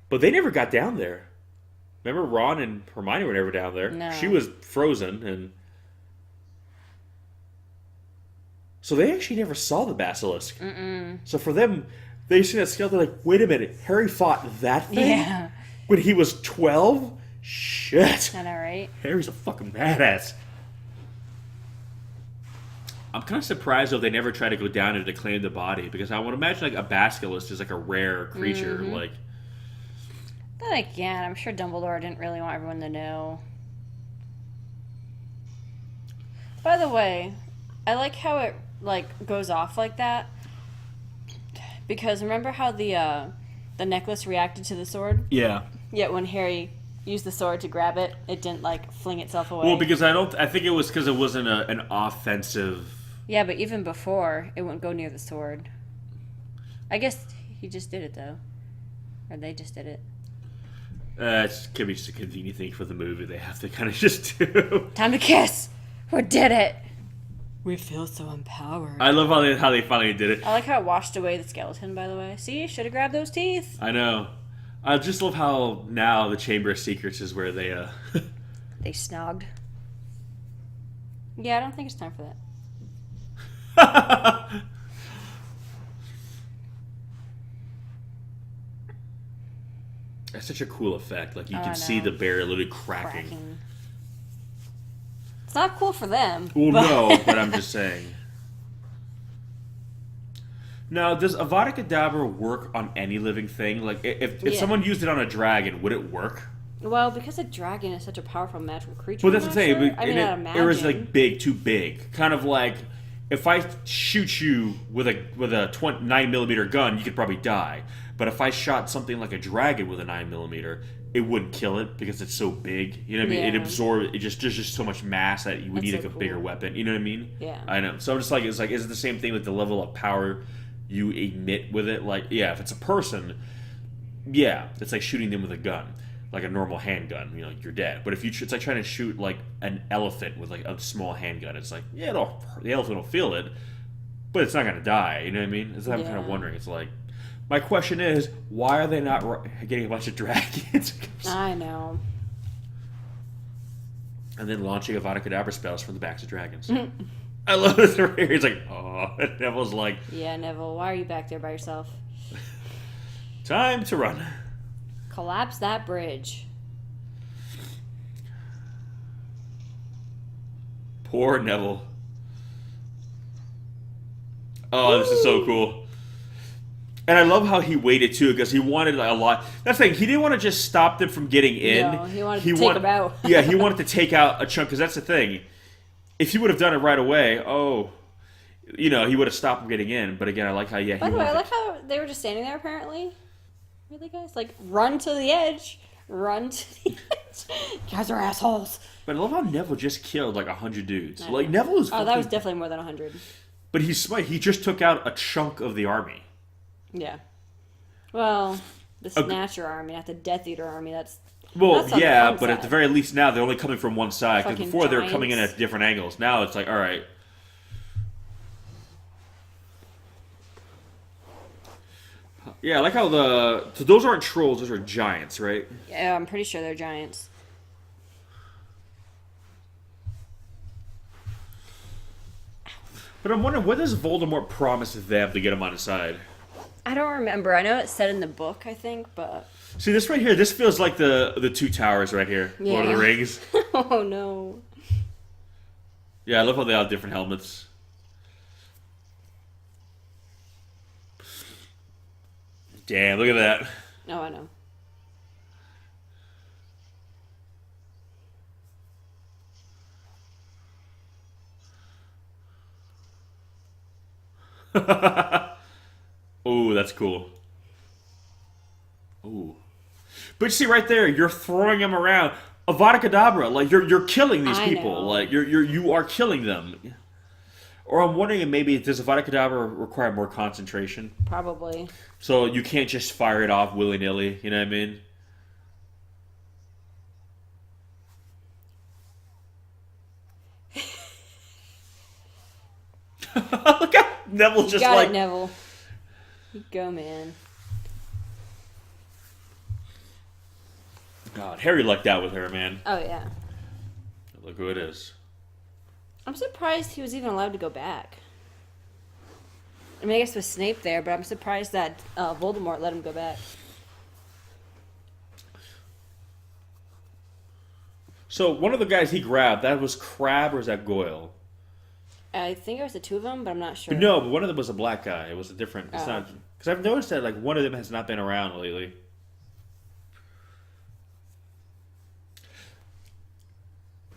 But they never got down there. Remember Ron and Hermione were never down there. No. She was frozen and... So they actually never saw the basilisk. Mm-mm. So for them, they see that skeleton like, wait a minute, Harry fought that thing? Yeah. When he was 12? Shit. I know, right? Harry's a fucking badass. I'm kind of surprised though they never tried to go down and to claim the body, because I would imagine like a basilisk is like a rare creature. Mm-hmm. Like, Then again, I'm sure Dumbledore didn't really want everyone to know. By the way, I like how it like goes off like that, because remember how the necklace reacted to the sword? yeah. Yet when Harry used the sword to grab it, it didn't like fling itself away. Well, because I think it was because it wasn't an offensive. Yeah, but even before, it wouldn't go near the sword. I guess he just did it though, or they just did it. It could be just a convenient thing for the movie. They have to kind of just do. Time to kiss. We did it. We feel so empowered. I love how they finally did it. I like how it washed away the skeleton, by the way. See, should have grabbed those teeth. I know. I just love how now the Chamber of Secrets is where they They snogged. Yeah, I don't think it's time for that. That's such a cool effect. Like you Oh, I can see know. the bear literally cracking. Cracking. It's not cool for them. Well, but- no, but I'm just saying. Now, does Avada Kedavra work on any living thing? Like, if Yeah. someone used it on a dragon, would it work? Well, because a dragon is such a powerful magical creature. Well, that's I'm the not thing. sure. I mean, I'd imagine. It was like big, too big. Kind of like if I shoot you with a 9mm gun, you could probably die. But if I shot something like a dragon with a 9mm, it wouldn't kill it because it's so big. You know what I mean? It Yeah. absorbs. There's just so much mass that you would That's need so a bigger cool. weapon. You know what I mean? Yeah. I know. So I'm just like, is it the same thing with the level of power you emit with it? Like, yeah, if it's a person, yeah, it's like shooting them with a gun, like a normal handgun. You know, you're dead. But if it's like trying to shoot like an elephant with like a small handgun. It's like, yeah, the elephant will feel it, but it's not gonna die. You know what I mean? It's what I'm kind of Yeah. wondering. It's like, my question is, why are they not getting a bunch of dragons I know. and then launching Avada Kedavra spells from the backs of dragons? I love this right here. He's like, oh, and Neville's like, Yeah, Neville, why are you back there by yourself? time to run. Collapse that bridge. Poor Neville. Oh, this is so cool. And I love how he waited too, because he wanted a lot. That's the thing. He didn't want to just stop them from getting in. No, he wanted to take them out. Yeah, he wanted to take out a chunk, because that's the thing. If he would have done it right away, he would have stopped them getting in. But again, I like how, yeah, he By the way, I wanted like how they were just standing there apparently. Really, guys? Like, run to the edge. Run to the edge. You guys are assholes. But I love how Neville just killed like 100 dudes. I Like, know. Neville is Oh, that fucking- was definitely more than 100. But he's smart. He just took out a chunk of the army. Yeah. Well, the Snatcher army, not the Death Eater army. That's Well, on the yeah, fun but at side. the very least now they're only coming from one side. Because Fucking before they were coming in giants. at different angles. Now it's like, all right. Yeah, I like how so those aren't trolls; those are giants, right? Yeah, I'm pretty sure they're giants. But I'm wondering, what does Voldemort promise them to get him on his side? I don't remember. I know it's said in the book, I think, but See, this right here, this feels like the two towers right here. Yeah. Lord of the Rings. oh no. Yeah, I love how they all have different helmets. Damn, look at that. Oh, I know. Ooh, that's cool. Ooh. But see right there, you're throwing them around. Avada Kedavra, like you're killing these I people. know. Like you are killing them. Or I'm wondering if maybe does Avada Kedavra require more concentration? Probably. So you can't just fire it off willy nilly, you know what I mean? Look how Neville You just got like it, Neville. You go, man. God, Harry lucked out with her, man. Oh, yeah. Look who it is. I'm surprised he was even allowed to go back. I mean, I guess with Snape there, but I'm surprised that Voldemort let him go back. So one of the guys he grabbed, that was Crabbe or is that Goyle? I think it was the two of them, but I'm not sure. But no, but one of them was a black guy. It was a different. It's Oh. not because I've noticed that like one of them has not been around lately.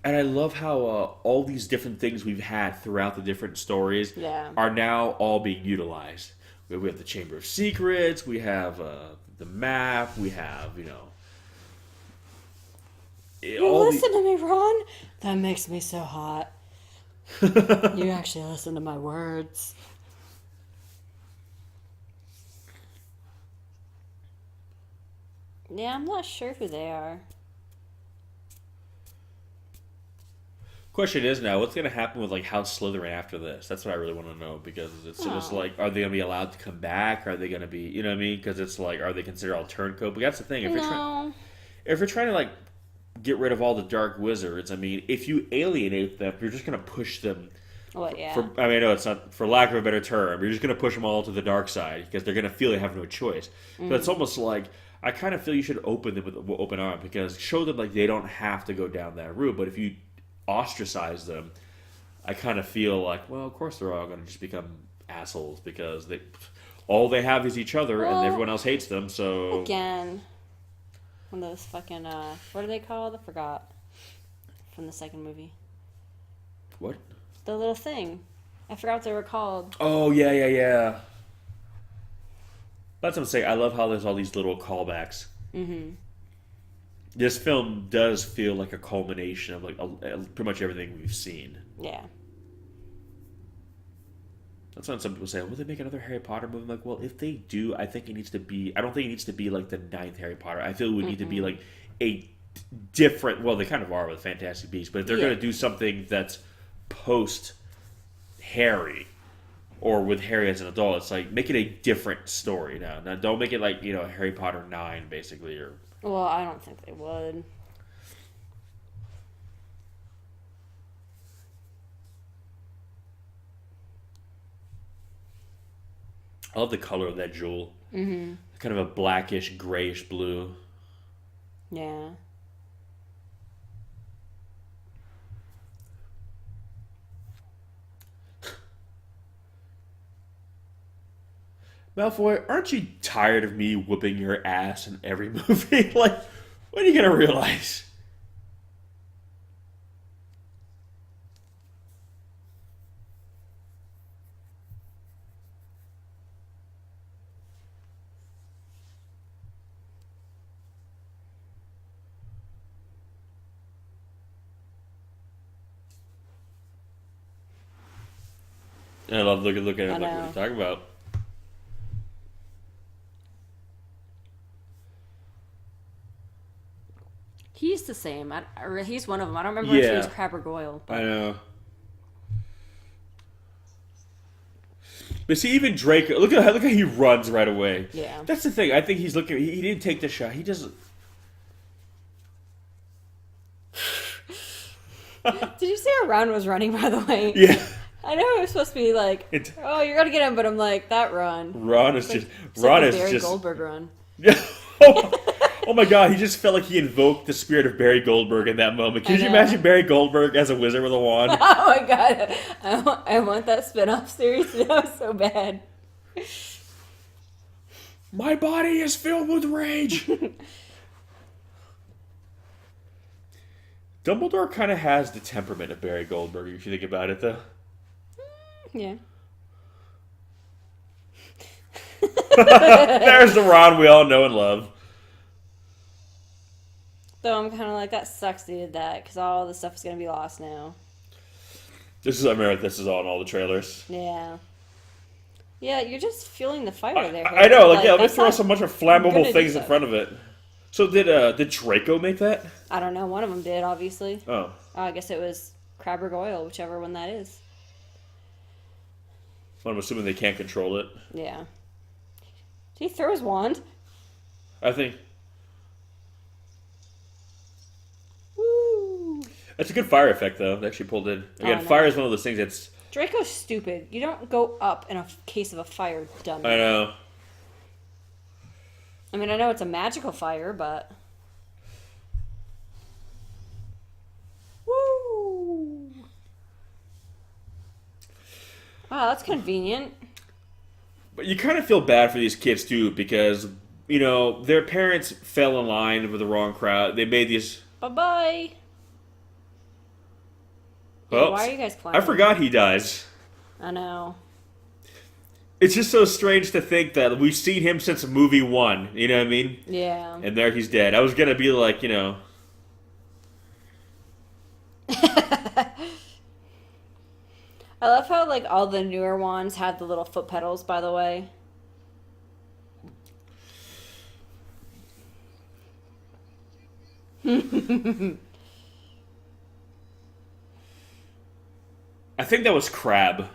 And I love how all these different things we've had throughout the different stories Yeah. are now all being utilized. We have the Chamber of Secrets. We have the map. We have You all listen to me, Ron? That makes me so hot. You actually listen to my words. Yeah, I'm not sure who they are. Question is now, what's going to happen with like House Slytherin after this? That's what I really want to know because it's just Oh. like, are they going to be allowed to come back? Are they going to be, you know what I mean? Because it's like, are they considered all turncoat? But that's the thing. No. If you're trying to like get rid of all the dark wizards, I mean, if you alienate them, you're just going to push them. Well, yeah. I mean, no, it's not for lack of a better term. You're just going to push them all to the dark side because they're going to feel they have no choice. But it's almost like I kind of feel you should open them with open arm because show them like they don't have to go down that route. But if you ostracize them, I kind of feel like, well, of course they're all going to just become assholes because all they have is each other and Well, everyone else hates them. So Again, one of those fucking, what are they called? I forgot. From the second movie. what? The little thing. I forgot what they were called. Oh yeah. That's what I'm saying. I love how there's all these little callbacks. Mm-hmm. This film does feel like a culmination of like pretty much everything we've seen. Yeah. That's when some people say, "Will they make another Harry Potter movie?" I'm like, well, if they do, I think it needs to be. I don't think it needs to be like the ninth Harry Potter. I feel it would need to be like a different. Well, they kind of are with Fantastic Beasts, but if they're Yeah. going to do something that's post Harry or with Harry as an adult, it's like make it a different story now. Now, don't make it like Harry Potter 9 basically or. Well, I don't think they would. I love the color of that jewel. Mm-hmm. Kind of a blackish, grayish blue. Yeah. Malfoy, aren't you tired of me whooping your ass in every movie? Like, when are you gonna realize? And I love looking at it. I Like, what are know. you talking about? He's the same. Or he's one of them. I don't remember if he was Yeah. Crabbe or Goyle. I know. But see, even Draco, look how he runs right away. Yeah. That's the thing. I think he's looking. He didn't take the shot. He doesn't. Did you say Ron was running, by the way? Yeah. I know it was supposed to be like, oh, you're gonna get him, but I'm like, that run. Ron is It's just it's Ron like is the Barry just Goldberg run. Oh my god, he just felt like he invoked the spirit of Barry Goldberg in that moment. Can you know. imagine Barry Goldberg as a wizard with a wand? Oh my god, I want that spin-off series now so bad. My body is filled with rage. Dumbledore kind of has the temperament of Barry Goldberg, if you think about it, though. Yeah. There's the Ron we all know and love. Though I'm kind of like, that sucks they did that, because all the stuff is going to be lost now. I remember this is all in all the trailers. Yeah. Yeah, you're just feeling the fire there. I know, like, yeah, let me that's throw not so much of flammable gonna do things in so. front of it. So did Draco make that? I don't know, one of them did, obviously. Oh. I guess it was Crab or Goyle, whichever one that is. Well, I'm assuming they can't control it. Yeah. Did he throw his wand? I think. Woo! That's a good fire effect, though. They actually pulled in. Again, no. fire is one of those things that's... Draco's stupid. You don't go up in a case of a fire, dummy. I know. I mean, I know it's a magical fire, but... Woo! Wow, that's convenient. But you kind of feel bad for these kids, too, because, you know, their parents fell in line with the wrong crowd. They made these... Bye-bye. Well, why are you guys playing? I forgot he dies. I know. It's just so strange to think that we've seen him since movie 1. You know what I mean? Yeah. And there he's dead. I was going to be like, you know... I love how, like, all the newer wands have the little foot pedals, by the way. I think that was Crab.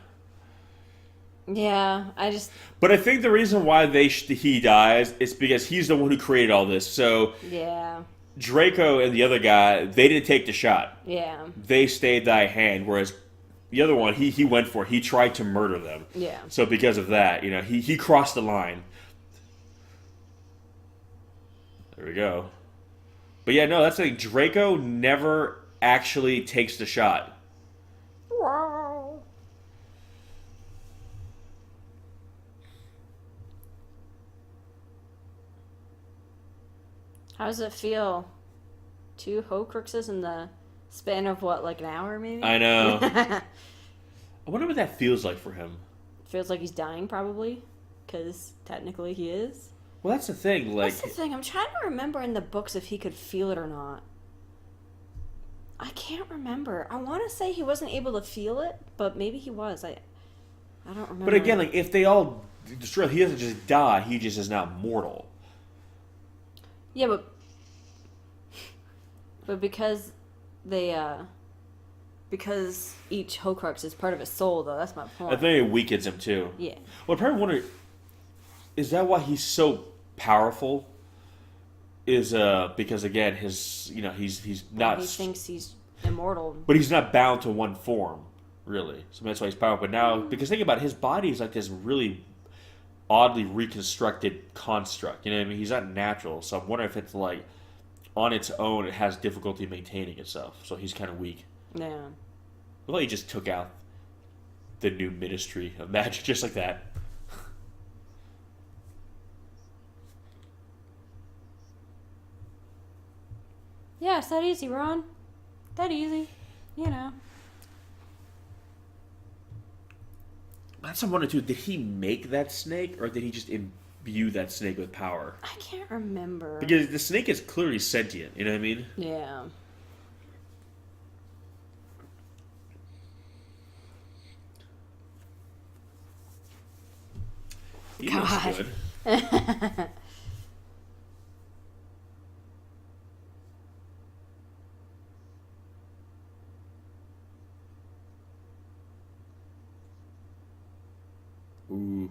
Yeah, I just... But I think the reason why he dies is because he's the one who created all this. So Yeah. Draco and the other guy, they didn't take the shot. Yeah. They stayed thy hand, whereas the other one, he went for it. He tried to murder them. Yeah. So because of that, you know, he crossed the line. There we go. But yeah, no, that's like Draco never actually takes the shot. Wow. How does it feel? 2 Horcruxes in the span of what, like an hour maybe? I know. I wonder what that feels like for him. Feels like he's dying probably, because technically he is. Well, that's the thing. Like, That's the thing. I'm trying to remember in the books if he could feel it or not. I can't remember. I want to say he wasn't able to feel it, but maybe he was. I don't remember. but again, like if they all destroy, he doesn't just die. He just is not mortal. Yeah, but because they because each Horcrux is part of his soul, though. That's my point. I think it weakens him too. Yeah. Well, I probably wonder, is that why he's so powerful? Is because again, he's not. He thinks he's immortal. But he's not bound to one form, really. So that's why he's powerful. But now, because think about it, his body is like this really oddly reconstructed construct. You know what I mean? He's not natural. So I'm wondering if it's like on its own, it has difficulty maintaining itself. So he's kind of weak. Yeah. Well, he just took out the new Ministry of Magic just like that. Yeah, it's that easy, Ron. That easy. You know. That's what I'm wondering too. Did he make that snake, or did he just imbue that snake with power? I can't remember. Because the snake is clearly sentient. You know what I mean? Yeah. He God. looks good. Ooh.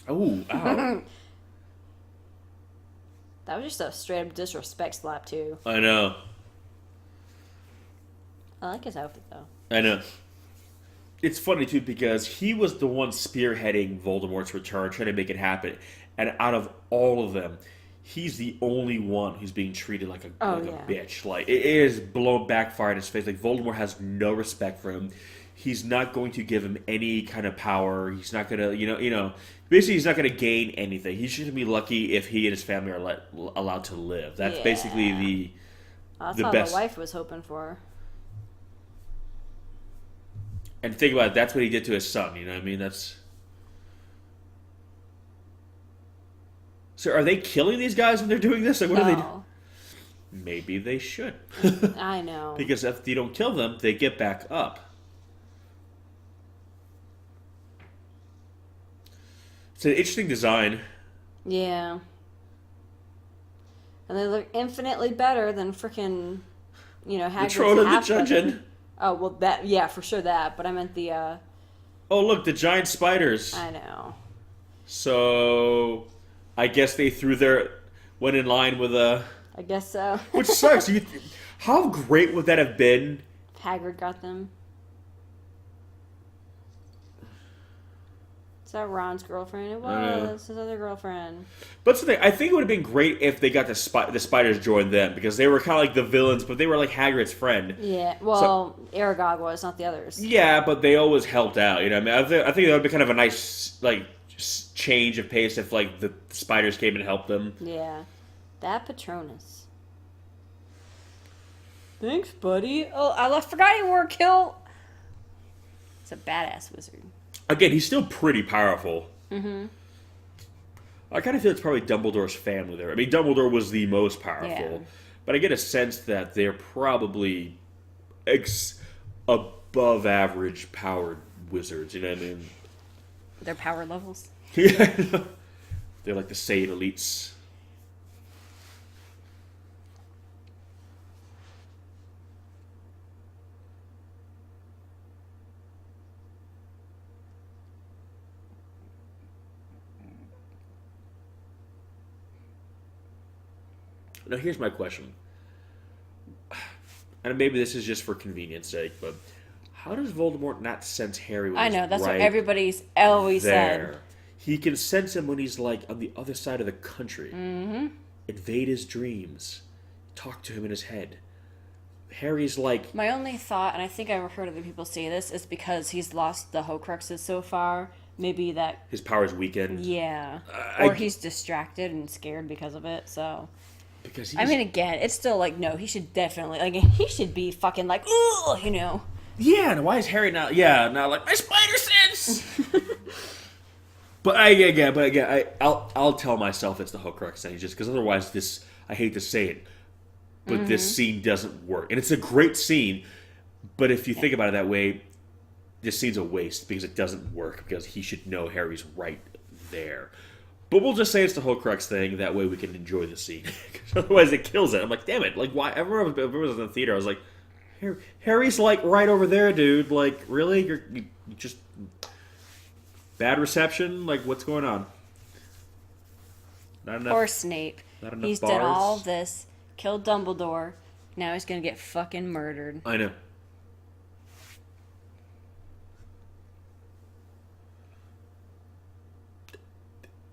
Oh, ow. That was just a straight up disrespect slap too. I know. I like his outfit though. I know. It's funny too because he was the one spearheading Voldemort's return, trying to make it happen. And out of all of them, he's the only one who's being treated like a bitch. Like it is blown backfire in his face. Like Voldemort has no respect for him. He's not going to give him any kind of power. He's not gonna, basically he's not gonna gain anything. He's just gonna be lucky if he and his family are allowed to live. That's basically That's the all best. the wife was hoping for. And think about it, that's what he did to his son, you know what I mean? That's... So are they killing these guys when they're doing this? Like, what are they doing? Maybe they should. I know. Because if you don't kill them, they get back up. It's an interesting design. Yeah. And they look infinitely better than freaking, Hagrid's The troll and the half-brother. judging. Oh, well, for sure that. But I meant the, Oh, look, the giant spiders. I know. So, I guess they went in line with a... I guess so. Which sucks. How great would that have been? Hagrid got them. Is that Ron's girlfriend? It was his other girlfriend. But something I think it would have been great if they got the spiders joined them because they were kind of like the villains, but they were like Hagrid's friend. Yeah, well, Aragog was, not the others. Yeah, but they always helped out. You know, what I mean, I think that would be kind of a nice change of pace if the spiders came and helped them. Yeah, that Patronus. Thanks, buddy. Oh, I forgot he wore a kilt. It's a badass wizard. Again, he's still pretty powerful. Mm-hmm. I kind of feel it's probably Dumbledore's family there. I mean, Dumbledore was the most powerful, but I get a sense that they're probably above average powered wizards. You know what I mean? Their power levels. Yeah, they're like the Saiyan elites. Now, here's my question. And maybe this is just for convenience sake, but how does Voldemort not sense Harry when I he's know, that's right what everybody's always there? said. He can sense him when he's on the other side of the country. Mm-hmm. Invade his dreams. Talk to him in his head. Harry's My only thought, and I think I've heard other people say this, is because he's lost the Horcruxes so far. Maybe that... His power's weakened. Yeah. Or he's distracted and scared because of it, so... Because I mean, again, it's still no, he should definitely, he should be fucking ooh, Yeah, and why is Harry not my spider sense? But I'll tell myself it's the Horcrux thing, just because otherwise I hate to say it, but this scene doesn't work. And it's a great scene, but if you think about it that way, this scene's a waste because it doesn't work, because he should know Harry's right there. But we'll just say it's the Horcrux thing. That way we can enjoy the scene. Otherwise it kills it. I'm like, damn it. Why? Everyone was in the theater. I was like, Harry's right over there, dude. Really? You just... Bad reception? What's going on? Not enough... Poor Snape. Not enough He's bars? done all this. Killed Dumbledore. Now he's gonna get fucking murdered. I know.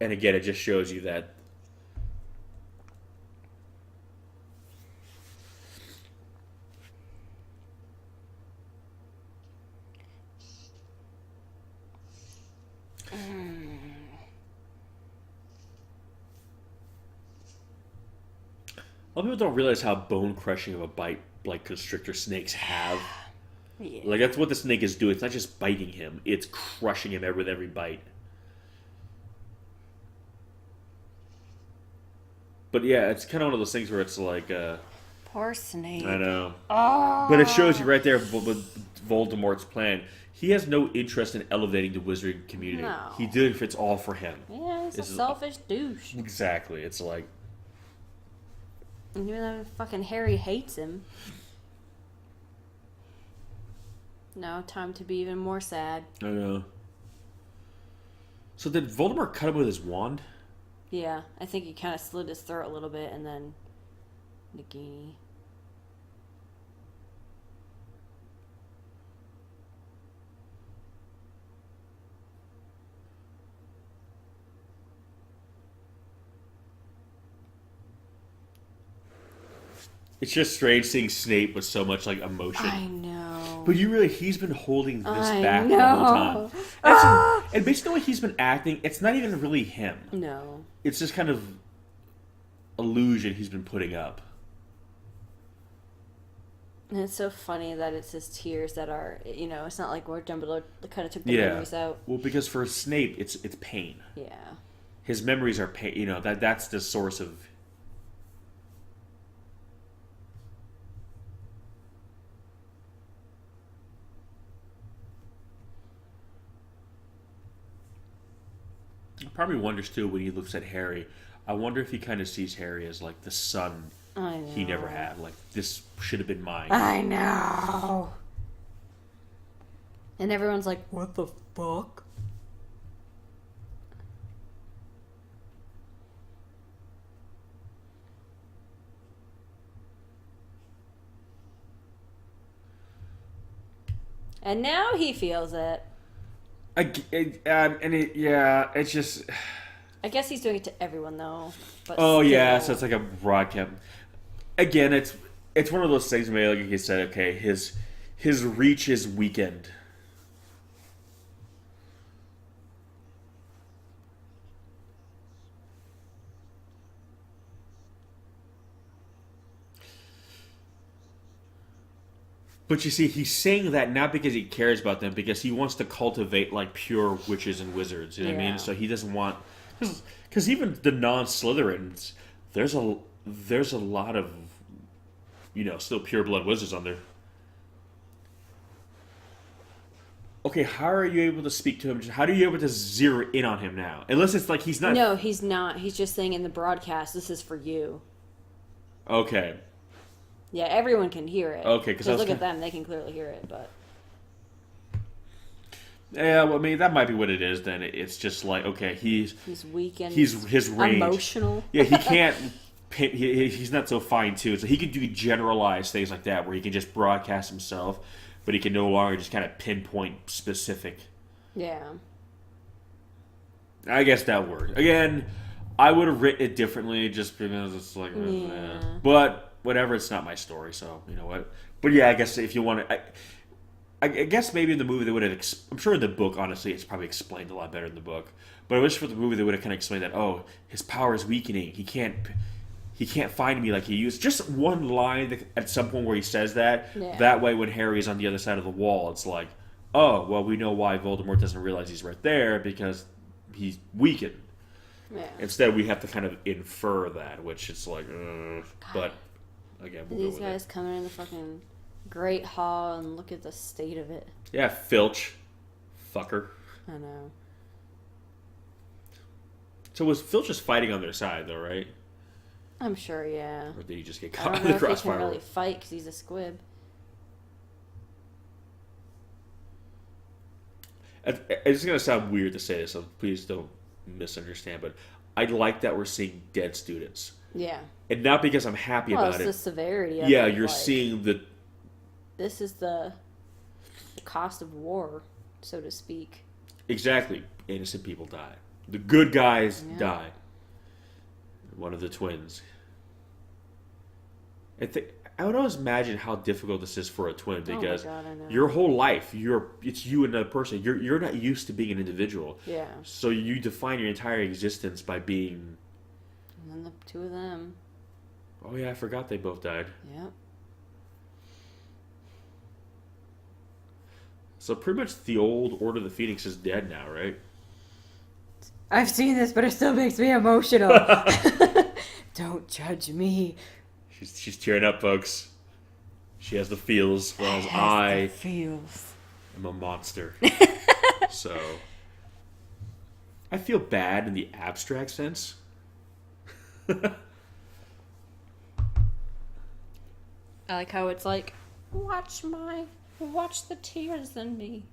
And again, it just shows you that a lot of people don't realize how bone-crushing of a bite constrictor snakes have. Yeah. That's what the snake is doing. It's not just biting him. It's crushing him with every bite. But yeah, it's kind of one of those things where it's Poor Snape. I know. Oh. But it shows you right there with Voldemort's plan. He has no interest in elevating the wizarding community. No. He did if it's all for him. Yeah, he's a selfish douche. Exactly. It's And even though fucking Harry hates him. Now, time to be even more sad. I know. So did Voldemort cut him with his wand? Yeah, I think he kind of slit his throat a little bit, and then Nagini. It's just strange seeing Snape with so much like emotion. I know. But he's been holding this I back know. the whole time. And based on the way he's been acting, it's not even really him. No. It's just kind of illusion he's been putting up. And it's so funny that it's his tears that are, it's not like where Dumbledore kind of took the Yeah. memories out. Well, because for Snape, it's pain. Yeah. His memories are pain. That's the source of. Probably wonders too when he looks at Harry. I wonder if he kind of sees Harry as like the son I know. he never had. Like this should have been mine. I know. And everyone's like, what the fuck? And now he feels it. It's just. I guess he's doing it to everyone though. But Oh still. yeah, so it's like a broadcast. Again, it's one of those things where, like you said, okay, his reach is weakened. But you see, he's saying that not because he cares about them, because he wants to cultivate like pure witches and wizards. You know what I Yeah. mean? So he doesn't want, because even the non-Slytherins, there's a lot of, still pure blood wizards on there. Okay, how are you able to speak to him? How are you able to zero in on him now? Unless it's like he's not. No, he's not. He's just saying in the broadcast, this is for you. Okay. Yeah, everyone can hear it. Okay, 'cause I was look at gonna- them; they can clearly hear it. But Yeah, well, I mean that might be what it is. Then it's just like okay, he's weak and his range. emotional. Yeah, he can't. He's not so fine tuned, so he can do generalized things like that, where he can just broadcast himself, but he can no longer just kind of pinpoint specific. Yeah. I guess that works. Again, I would have written it differently, just because it's like, but whatever. It's not my story, so you know what. But yeah, I guess if you want to. I guess maybe in the movie they would have. I'm sure in the book, honestly, it's probably explained a lot better in the book. But I wish for the movie they would have kind of explained that. Oh, his power is weakening. He can't find me like he used. Just one line at some point where he says that. Yeah. That way, when Harry's on the other side of the wall, it's like, oh, well, we know why Voldemort doesn't realize he's right there because he's weakened. Yeah. Instead, we have to kind of infer that, which it's like, but again, we'll These go with guys coming in the fucking Great Hall and look at the state of it. Yeah, Filch. Fucker. I know. So was Filch just fighting on their side, though, right? I'm sure, yeah. Or did he just get I caught don't in know the if he can crossfire? really fight because he's a squib. It's going to sound weird to say this, so please don't misunderstand, but I like that we're seeing dead students. Yeah. And not because I'm happy Well, about it's it. the severity of Yeah, it. you're like, seeing the... This is the cost of war, so to speak. Exactly. Innocent people die. The good guys Yeah. die. One of the twins. I would always imagine how difficult this is for a twin because God, I know. your whole life, it's you and another person. You're not used to being an individual. Yeah. So you define your entire existence by being... And then the two of them. Oh yeah, I forgot they both died. Yep. So pretty much the old Order of the Phoenix is dead now, right? I've seen this, but it still makes me emotional. Don't judge me. She's tearing up, folks. She has the feels, whereas I feels. am a monster. So I feel bad in the abstract sense. I like how it's like, watch the tears in me.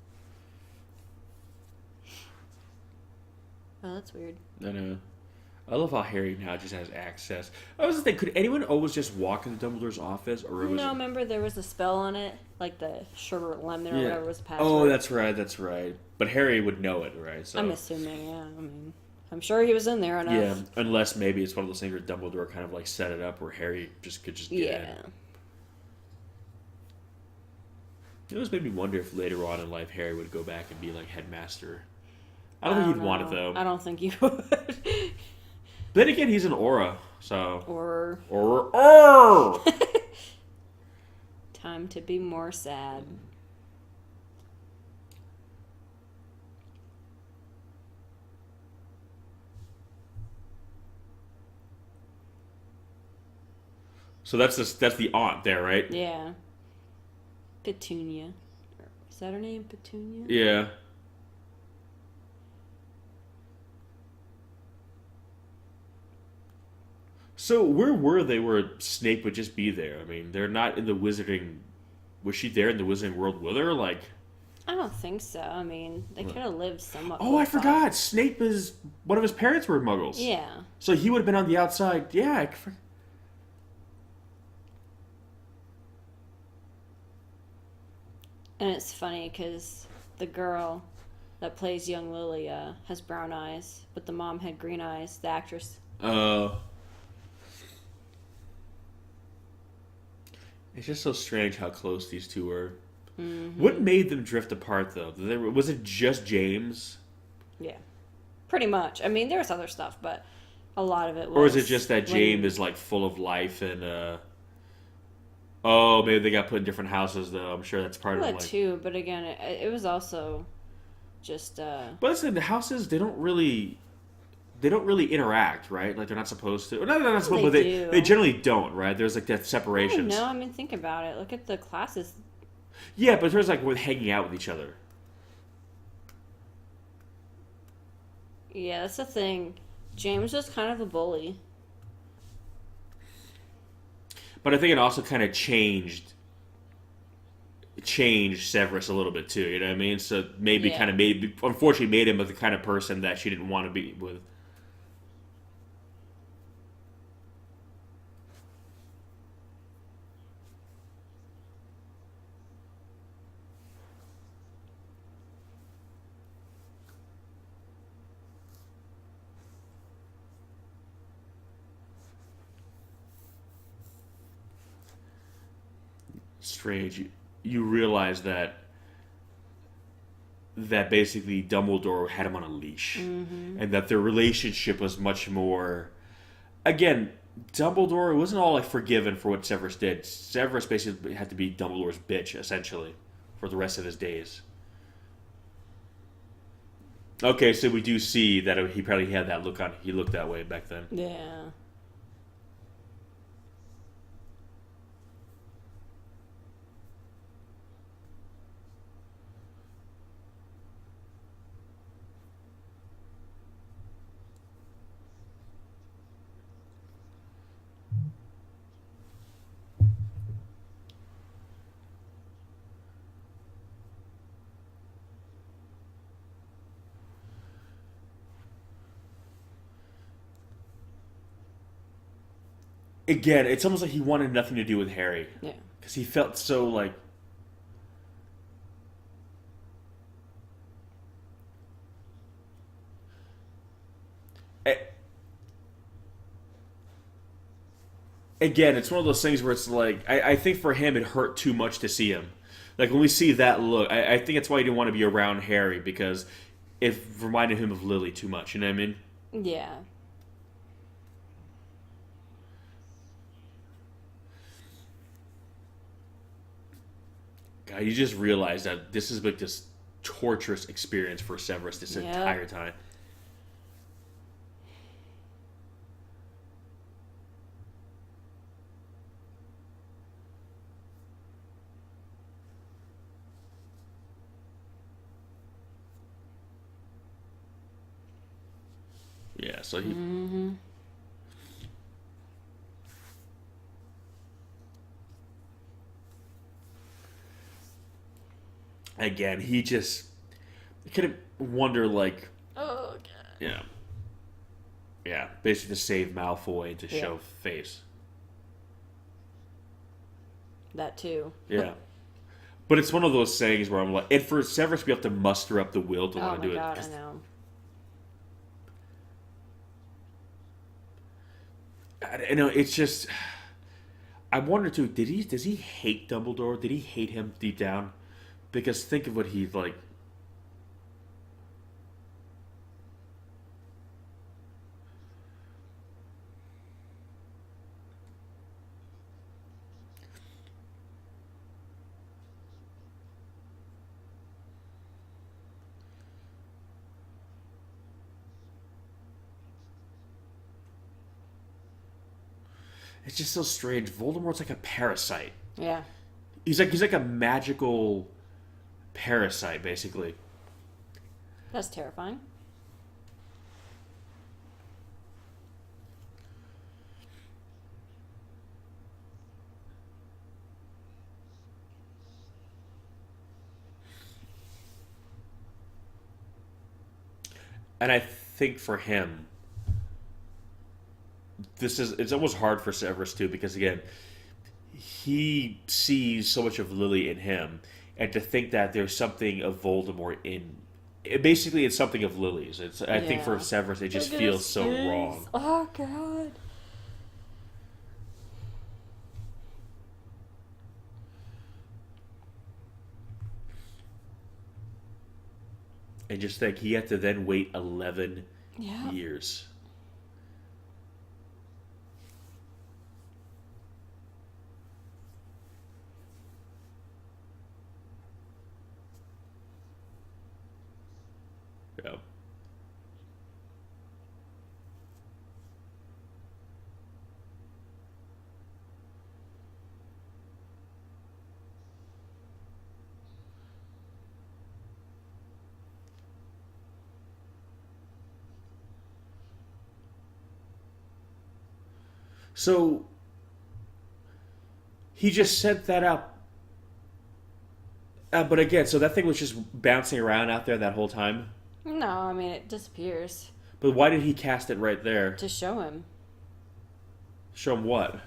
Oh, that's weird. I know. I love how Harry now just has access. I was thinking, could anyone always just walk into Dumbledore's office, or was No, it? remember there was a spell on it, like the sherbet lemon or Yeah. whatever was the Oh, password. that's right. That's right. But Harry would know it, right? So. I'm assuming, yeah. I mean, I'm sure he was in there enough. Yeah, unless maybe it's one of those things where Dumbledore kind of like set it up where Harry just could just get in. Yeah. It always made me wonder if later on in life Harry would go back and be like headmaster. I don't think he'd want it though. I don't think you would. Then again, he's an aura, so Or time to be more sad. So that's the aunt there, right? Yeah. Petunia. Is that her name? Petunia? Yeah. So where were they where Snape would just be there? I mean, they're not in the wizarding. Was she there in the wizarding world with her? Like, I don't think so. I mean, they could have lived somewhat. oh, I close by. forgot. Snape is one of his parents were Muggles. Yeah. So he would have been on the outside. Yeah. And it's funny because the girl that plays young Lily has brown eyes, but the mom had green eyes, the actress. It's just so strange how close these two were. Mm-hmm. What made them drift apart, though? Was it just James? Yeah. Pretty much. I mean, there was other stuff, but a lot of it was. Or is it just that James is like full of life and oh, maybe they got put in different houses though. I'm sure that's part of that like. too, but again, it was also just. But listen, the houses they don't really interact, right? Like they're not supposed to. No, they're not supposed, but do. they generally don't, right? There's like that I separations. don't know. I mean, think about it. Look at the classes. Yeah, but there's like with hanging out with each other. Yeah, that's the thing. James was kind of a bully. But I think it also kind of changed Severus a little bit too. You know what I mean? So maybe Yeah. kind of unfortunately made him the kind of person that she didn't want to be with. Strange. You realize that basically Dumbledore had him on a leash, and that their relationship was much more. Again, Dumbledore wasn't all like forgiven for what Severus did. Severus basically had to be Dumbledore's bitch essentially for the rest of his days. Okay, so we do see that he probably had that look on. He looked that way back then. Yeah. Again, it's almost like he wanted nothing to do with Harry Yeah. because he felt so like. Again, it's one of those things where it's like I think for him it hurt too much to see him. Like when we see that look, I think that's why he didn't want to be around Harry because it reminded him of Lily too much. You know what I mean? Yeah. God, you just realize that this is like this torturous experience for Severus this Yeah. entire time. Yeah, so he. Mm-hmm. Again, he just. I kind of wonder, like. Oh, God. Yeah. Yeah. Basically to save Malfoy and to Yeah. show face. That too. Yeah. But it's one of those sayings where I'm like, and for Severus to be able to muster up the will to Oh want my to do god, it. I know. I know, it's just. I wonder too. Does he hate Dumbledore? Did he hate him deep down? Because think of what he like. It's just so strange. Voldemort's like a parasite. Yeah. He's like a magical parasite, basically. That's terrifying. And I think for him, it's almost hard for Severus too, because again, he sees so much of Lily in him, and to think that there's something of Voldemort in, basically it's something of Lily's. I think for Yeah. Severus, it just Look at feels his so face. wrong. Oh god. And just think he had to then wait 11 Yeah. years. Yeah. So he just sent that out. But again, so that thing was just bouncing around out there that whole time. No, I mean it disappears But why did he cast it right there? to show him. Show him what?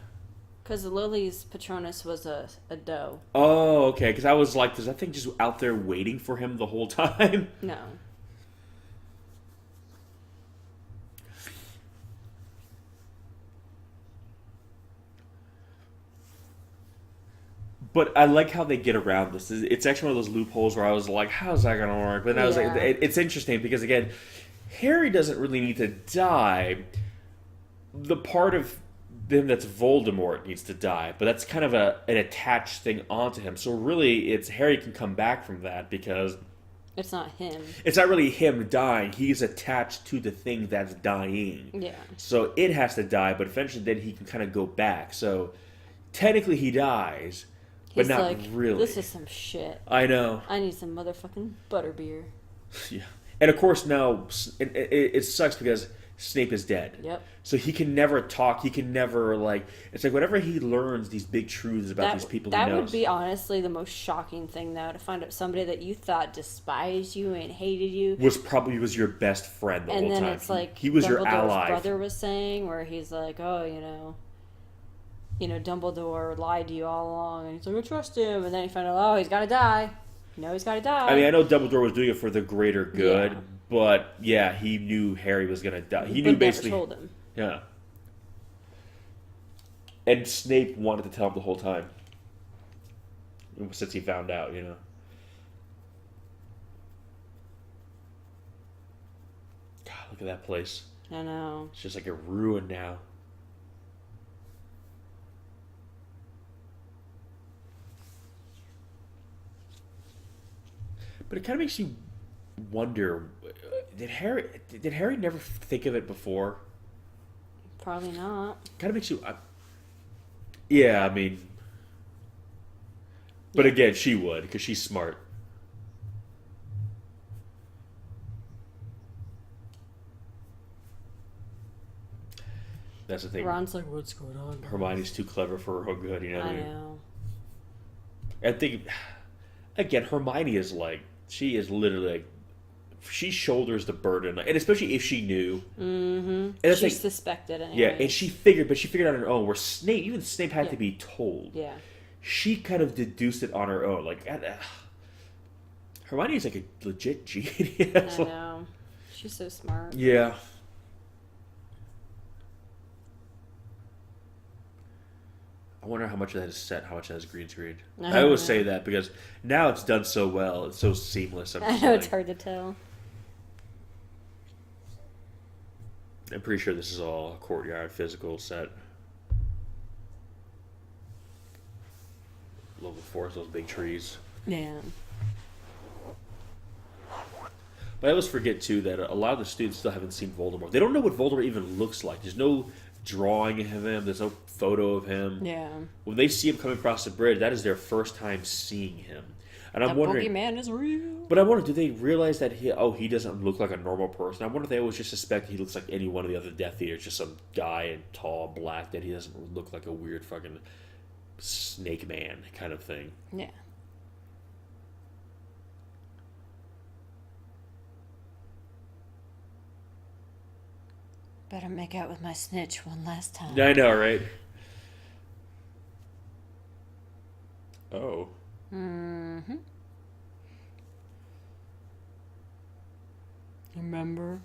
Because Lily's Patronus was a doe. Oh, okay. Because I was like, is that thing just out there waiting for him the whole time? No. But I like how they get around this. It's actually one of those loopholes where I was like, how's that going to work? But then I was like, Yeah. it's interesting because, again, Harry doesn't really need to die. The part of him that's Voldemort needs to die. But that's kind of an attached thing onto him. So really, it's Harry can come back from that because It's not him. it's not really him dying. He's attached to the thing that's dying. Yeah. So it has to die, but eventually then he can kind of go back. So technically he dies, but He's not like, really. this is some shit. I know. I need some motherfucking butterbeer. Yeah. And of course now it sucks because Snape is dead. Yep. So he can never talk. He can never like. It's like whenever he learns these big truths about these people that he knows. would be honestly the most shocking thing, though, to find out somebody that you thought despised you and hated you. was your best friend the And whole then time. it's like he was your Dumbledore's ally. brother was saying, where he's like, oh, Dumbledore lied to you all along, and he's like, I trust him, and then he found out, oh, he's got to die. He's got to die. I mean, I know Dumbledore was doing it for the greater good, Yeah. but yeah, he knew Harry was gonna die. He But knew never basically. told him. Yeah. And Snape wanted to tell him the whole time. Since he found out, God, look at that place. I know. It's just like a ruin now. But it kind of makes you wonder, did Harry never think of it before? Probably not. Kind of makes you yeah, I mean, but again, she would because she's smart. That's the thing. Ron's like, what's going on? Hermione's too clever for her own good, you know what I I mean? know. I think, again, Hermione is like, she is literally like she shoulders the burden, and especially if she knew. Mm-hmm. And She suspected anyway. yeah, and she figured on her own. Where even Snape had to be told. Yeah. She kind of deduced it on her own. Like, Hermione is like a legit genius. I know. She's so smart. Yeah. I wonder how much of that is set, how much of that is green screen. I always say that because now it's done so well, it's so seamless. I know it's hard to tell. I'm pretty sure this is all a courtyard physical set. Love the forest, those big trees. Yeah. But I always forget too that a lot of the students still haven't seen Voldemort. They don't know what Voldemort even looks like. There's no drawing of him. There's no photo of him. Yeah. When they see him coming across the bridge, that is their first time seeing him. And I'm wondering, boogeyman is real. But I wonder, do they realize that he doesn't look like a normal person? I wonder if they always just suspect he looks like any one of the other Death Eaters, just some guy and tall, black, that he doesn't look like a weird fucking snake man kind of thing. Yeah. Better make out with my snitch one last time. I know, right? Oh. Mm-hmm. Remember?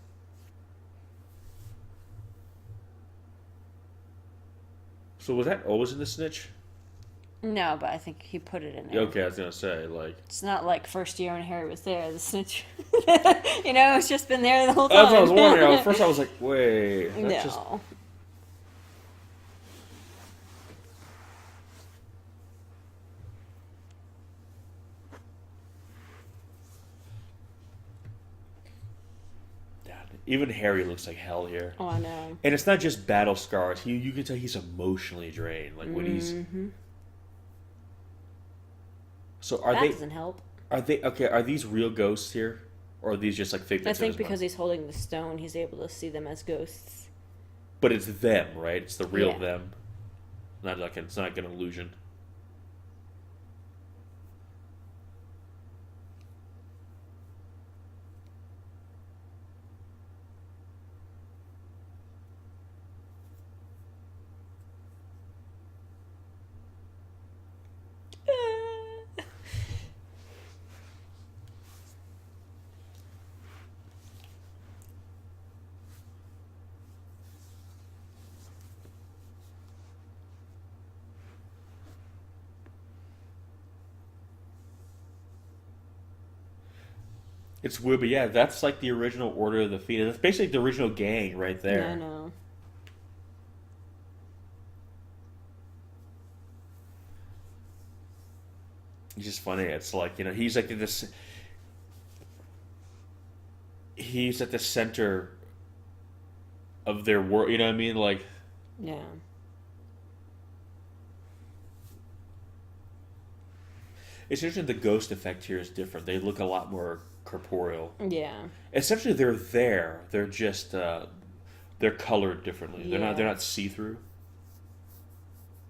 So was that always in the snitch? No, but I think he put it in there. Okay, I was gonna say, like, It's not like first year when Harry was there, the snitch. It's just been there the whole time. that's what I was wondering. At first, I was like, wait, that's just. No. Even Harry looks like hell here. Oh, I know. And it's not just battle scars. You can tell he's emotionally drained. Like when he's. So that doesn't help. Are they okay? Are these real ghosts here, or are these just like figments? I think because he's holding the stone, he's able to see them as ghosts. But it's them, right? It's the real Yeah. them. Not like it's not like an illusion. It's weird, but yeah, that's like the original Order of the Phoenix. That's basically the original gang right there. I know. It's just funny. It's like, he's like this. He's at the center of their world. You know what I mean? Like, Yeah. it's interesting. The ghost effect here is different. They look a lot more corporeal. Yeah. Essentially, they're there. They're just they're colored differently. Yeah. They're not see through.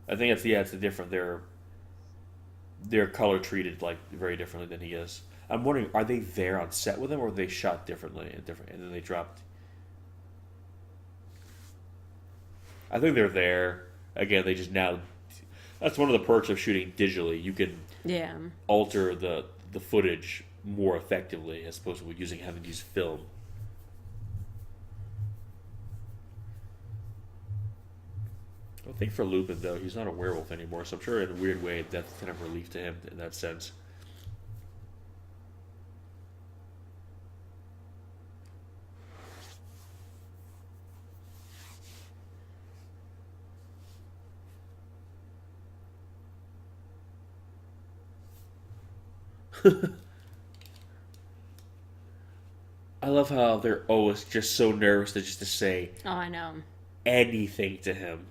I think it's the different. They're color treated like very differently than he is. I'm wondering, are they there on set with him, or are they shot differently and then they dropped? I think they're there. Again, they just now. That's one of the perks of shooting digitally. You can Yeah. alter the footage more effectively as opposed to having to use film. I think for Lupin, though, he's not a werewolf anymore, so I'm sure in a weird way that's kind of relief to him in that sense. I love how they're always just so nervous to say Oh, I know. anything to him.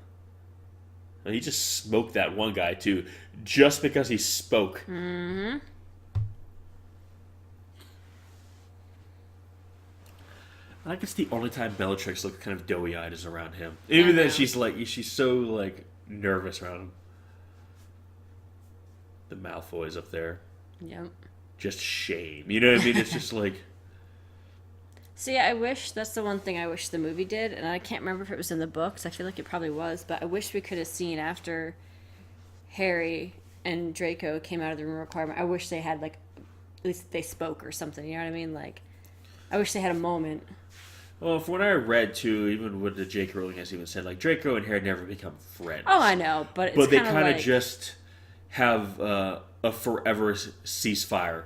And he just smoked that one guy too, just because he spoke. Mm-hmm. I guess the only time Bellatrix looked kind of doughy-eyed is around him. Even then, she's so like nervous around him. The Malfoy's up there, Yep. just shame. You know what I mean? It's just like. See, I wish that's the one thing I wish the movie did, and I can't remember if it was in the books. I feel like it probably was, but I wish we could have seen after Harry and Draco came out of the room requirement. I wish they had like at least they spoke or something. You know what I mean? Like, I wish they had a moment. Well, from what I read too, even what the J.K. Rowling has even said, like Draco and Harry never become friends. Oh, I know, but it's but they kind of like, just have a forever ceasefire.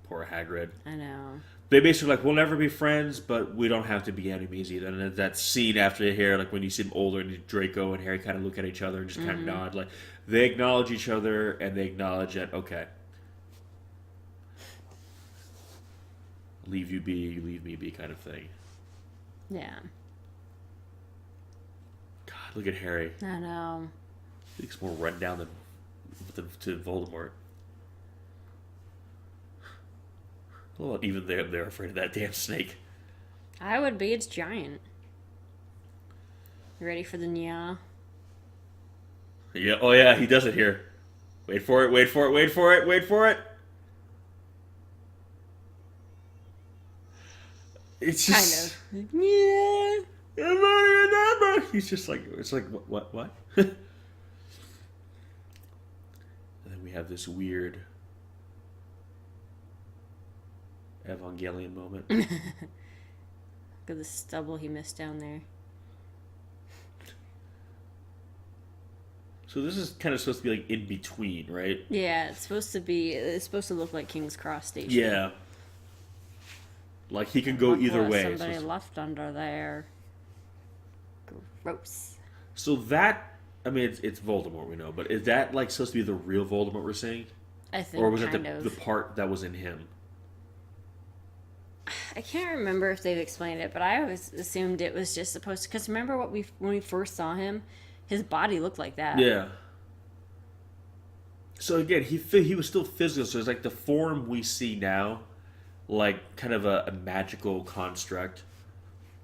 Poor Hagrid. I know. They basically like we'll never be friends, but we don't have to be enemies either. And that scene after here, like when you see them older and Draco and Harry kind of look at each other and just kind of nod, like they acknowledge each other and they acknowledge that okay, leave you be, you leave me be, kind of thing. Yeah. God, look at Harry. I know. He's more run down to Voldemort. Well, even they're afraid of that damn snake. I would be. It's giant. You ready for the nya? Yeah. Oh yeah, he does it here. Wait for it. Wait for it. Wait for it. Wait for it. It's just Kind of. Yeah. He's just like it's like what? And then we have this weird Evangelion moment. Look at the stubble he missed down there. So this is kind of supposed to be like in between, right? Yeah, it's supposed to be. It's supposed to look like King's Cross Station. Yeah. Like he can go Look either what way. Somebody left under there. Gross. So that, I mean, it's Voldemort, we know, but is that like supposed to be the real Voldemort we're seeing, I think. or was it kind the of. part that was in him? I can't remember if they've explained it, but I always assumed it was just supposed to. Because remember when we first saw him, his body looked like that. Yeah. So again, he was still physical, so it's like the form we see now, like kind of a magical construct,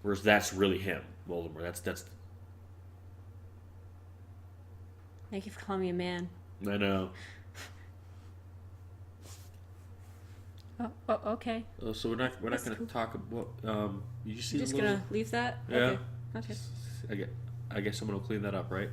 whereas that's really him, Voldemort. That's. Thank you for calling me a man. I know. Oh, okay. So we're not going to cool. talk about. You see You're just the little, gonna leave that? Yeah. Okay. I guess someone will clean that up, right?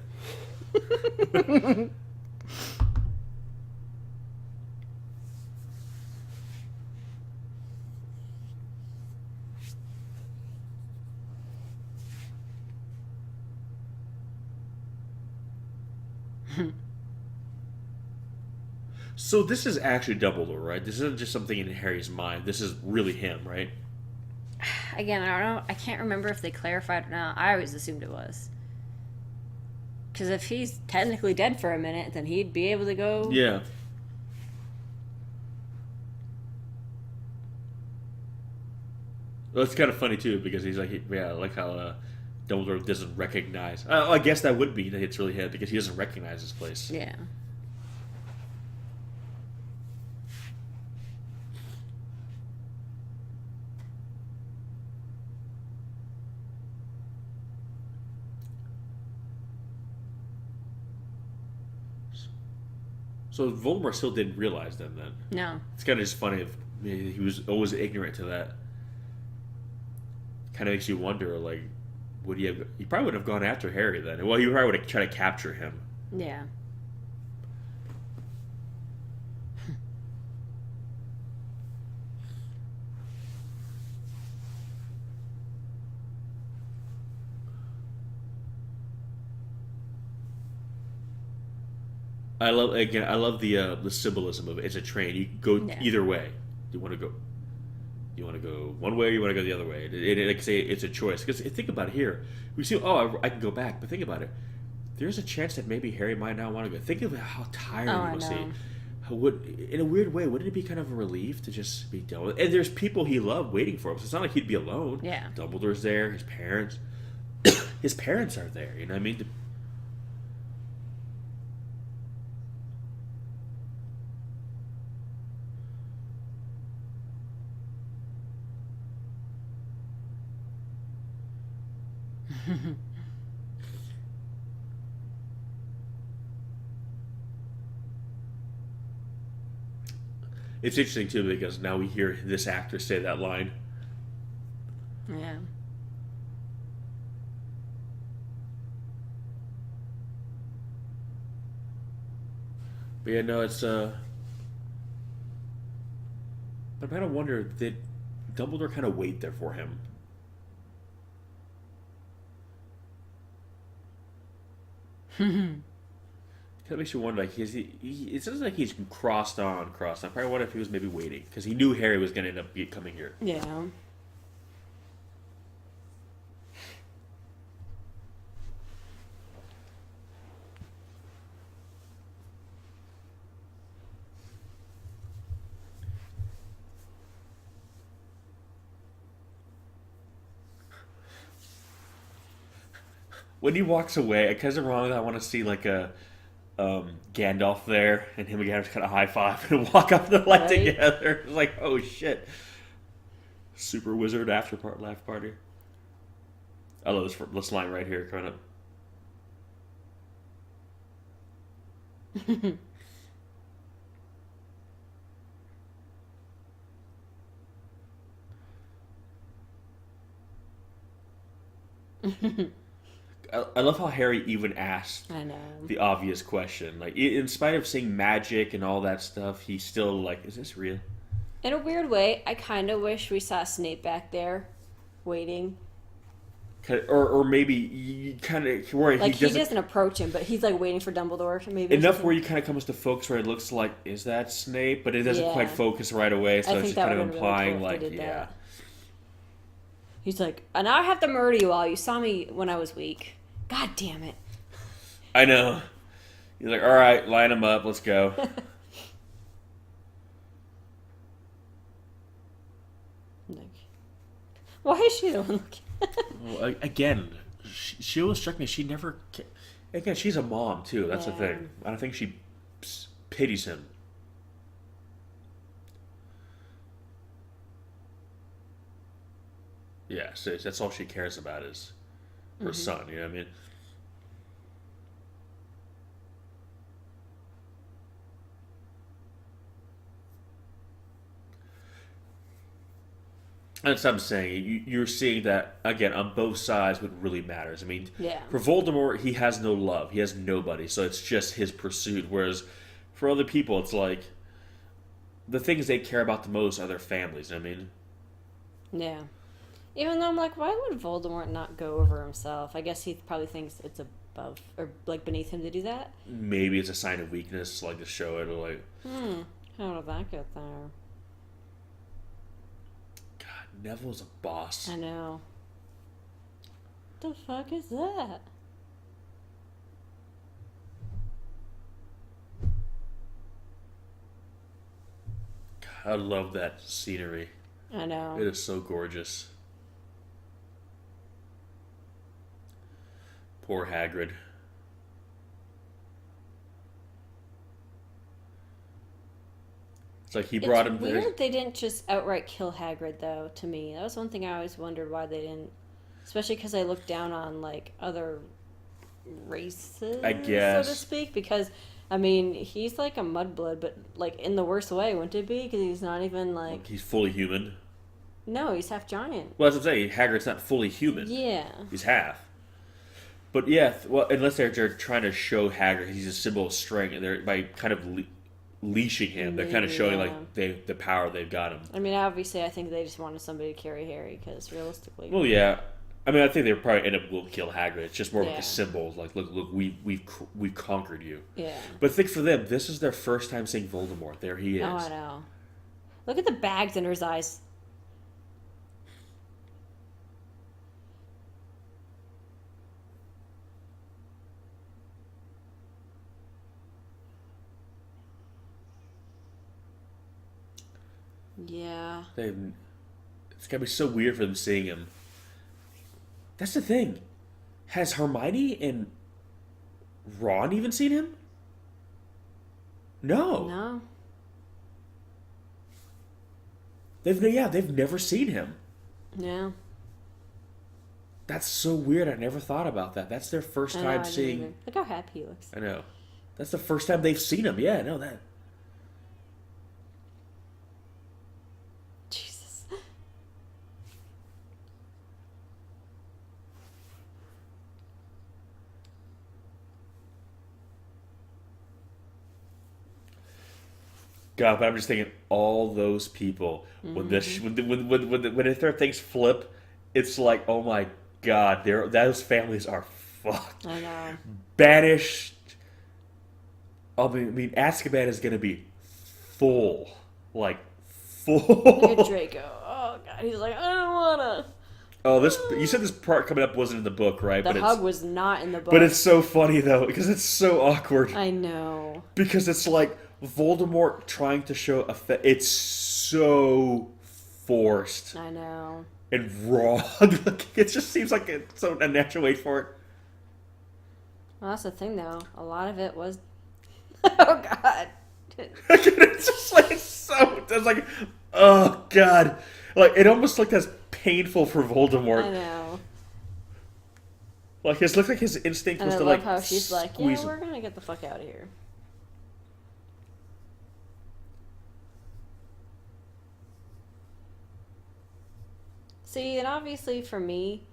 So this is actually Dumbledore, right? This isn't just something in Harry's mind. This is really him, right? Again, I don't know. I can't remember if they clarified or not. I always assumed it was. Because if he's technically dead for a minute, then he'd be able to go. Yeah. Well, it's kind of funny too because he's like, yeah, like how Dumbledore doesn't recognize. I guess that would be that it's really him because he doesn't recognize his place. Yeah. So Voldemort still didn't realize them then. No. It's kind of just funny. He was always ignorant to that. Kind of makes you wonder, like, would he have? He probably would have gone after Harry then. Well, he probably would have tried to capture him. Yeah. I love the symbolism of it. It's a train. You can go either way. You want to go. You want to go one way, or you want to go the other way. Like I say, it's a choice. Because think about it here. We see, I can go back. But think about it. There's a chance that maybe Harry might not want to go. Think of how tired he must be. In a weird way, wouldn't it be kind of a relief to just be done with it? And there's people he loved waiting for him. So it's not like he'd be alone. Yeah. Dumbledore's there. His parents. His parents are there. You know what I mean? It's interesting too because now we hear this actor say that line. Yeah. But yeah, no, it's But I kind of wonder, did Dumbledore kind of wait there for him? Kind of makes you wonder, like, it sounds like he's crossed on, crossed on. I probably wonder if he was maybe waiting because he knew Harry was going to end up coming here. Yeah. When he walks away, because I'm wrong, I want to see like a Gandalf there and him and Gandalf kind of high five and walk up the light Right. together. It's like, oh shit. Super wizard after laugh party. I love this line right here coming up. I love how Harry even asked I know. the obvious question. Like, in spite of saying magic and all that stuff, he's still like, is this real? In a weird way, I kind of wish we saw Snape back there, waiting. Or maybe you kind of where Like he he doesn't approach him, but he's like waiting for Dumbledore. Maybe enough where you kind of comes to focus where it looks like, is that Snape? But it doesn't Yeah. quite focus right away, so I it's think just that kind of would've been really implying, cool if they like, did yeah. that. He's like, and now I have to murder you all. You saw me when I was weak. God damn it. I know. He's like, all right, line them up, let's go. Like, why is she the one looking? Well, again, she always struck me. She never. Again, she's a mom too. That's the Yeah. thing. I don't think she pities him. Yeah, so that's all she cares about is her son. You know what I mean? That's what I'm saying. You're seeing that again on both sides. What really matters. I mean, Yeah. for Voldemort, he has no love. He has nobody. So it's just his pursuit. Whereas for other people, it's like the things they care about the most are their families. I mean, Yeah. Even though I'm like, why would Voldemort not go over himself? I guess he probably thinks it's above or like beneath him to do that. maybe it's a sign of weakness, like to show it, or like, How did that get there? God, Neville's a boss. I know. The fuck is that? God, I love that scenery. I know. It is so gorgeous. Poor Hagrid. It's like he brought him It's there. weird they didn't just outright kill Hagrid, though, to me. That was one thing I always wondered why they didn't. Especially because I looked down on, like, other races, I guess. so to speak. Because, I mean, he's like a mudblood, but, like, in the worst way, wouldn't it be? Because he's not even, like... He's fully human. No, he's half giant. Well, that's what I'm saying. Hagrid's not fully human. Yeah. He's half. But yeah, well, unless they're trying to show Hagrid he's a symbol of strength, and they're by kind of leashing him, they're kind of Maybe, showing yeah. like the power they've got him. I mean, obviously, I think they just wanted somebody to carry Harry, because realistically... Well, yeah. I mean, I think they probably end up will kill Hagrid. It's just more like Yeah. a symbol, like look, we've conquered you. Yeah. But think for them, this is their first time seeing Voldemort. There he is. Oh, I know. Look at the bags under his eyes. Yeah. It's gotta be so weird for them seeing him. That's the thing. Has Hermione and Ron even seen him? No. No. They've never seen him. Yeah. That's so weird. I never thought about that. That's their first I know, I time didn't seeing. even- Look how happy he looks. I know. That's the first time they've seen him. Yeah, I know that. Jesus. God, but I'm just thinking all those people when this when their things flip, it's like, oh my God, those families are fucked. I know. Banished. I mean, Azkaban is gonna be full, like Look full. at Draco. Oh God, he's like, I don't wanna. Oh, you said this part coming up wasn't in the book, right? The hug was not in the book. But it's so funny though because it's so awkward. I know. Because it's like Voldemort trying to show it's so forced I know. and wrong. Like, it just seems like it's so unnatural way for it. Well, that's the thing, though. A lot of it was. Oh God. It's just like it's like, oh God, like it almost like that's painful for Voldemort. I know. Like it looks like his instinct And was I to love like how she's like, yeah, squeeze him. we're gonna get the fuck out of here. See, and obviously for me,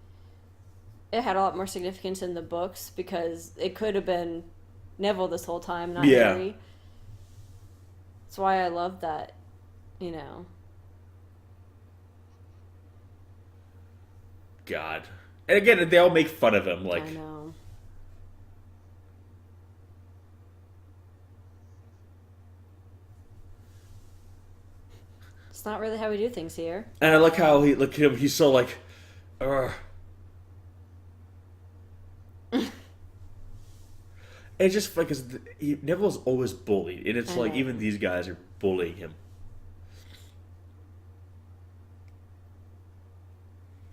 it had a lot more significance in the books because it could have been Neville this whole time, not Yeah. Harry. That's why I love that, you know. God, and again they all make fun of him. Like I know. It's not really how we do things here. and I like how he's so like, Ugh. It's just like because Neville's always bullied, and it's I like know. even these guys are bullying him.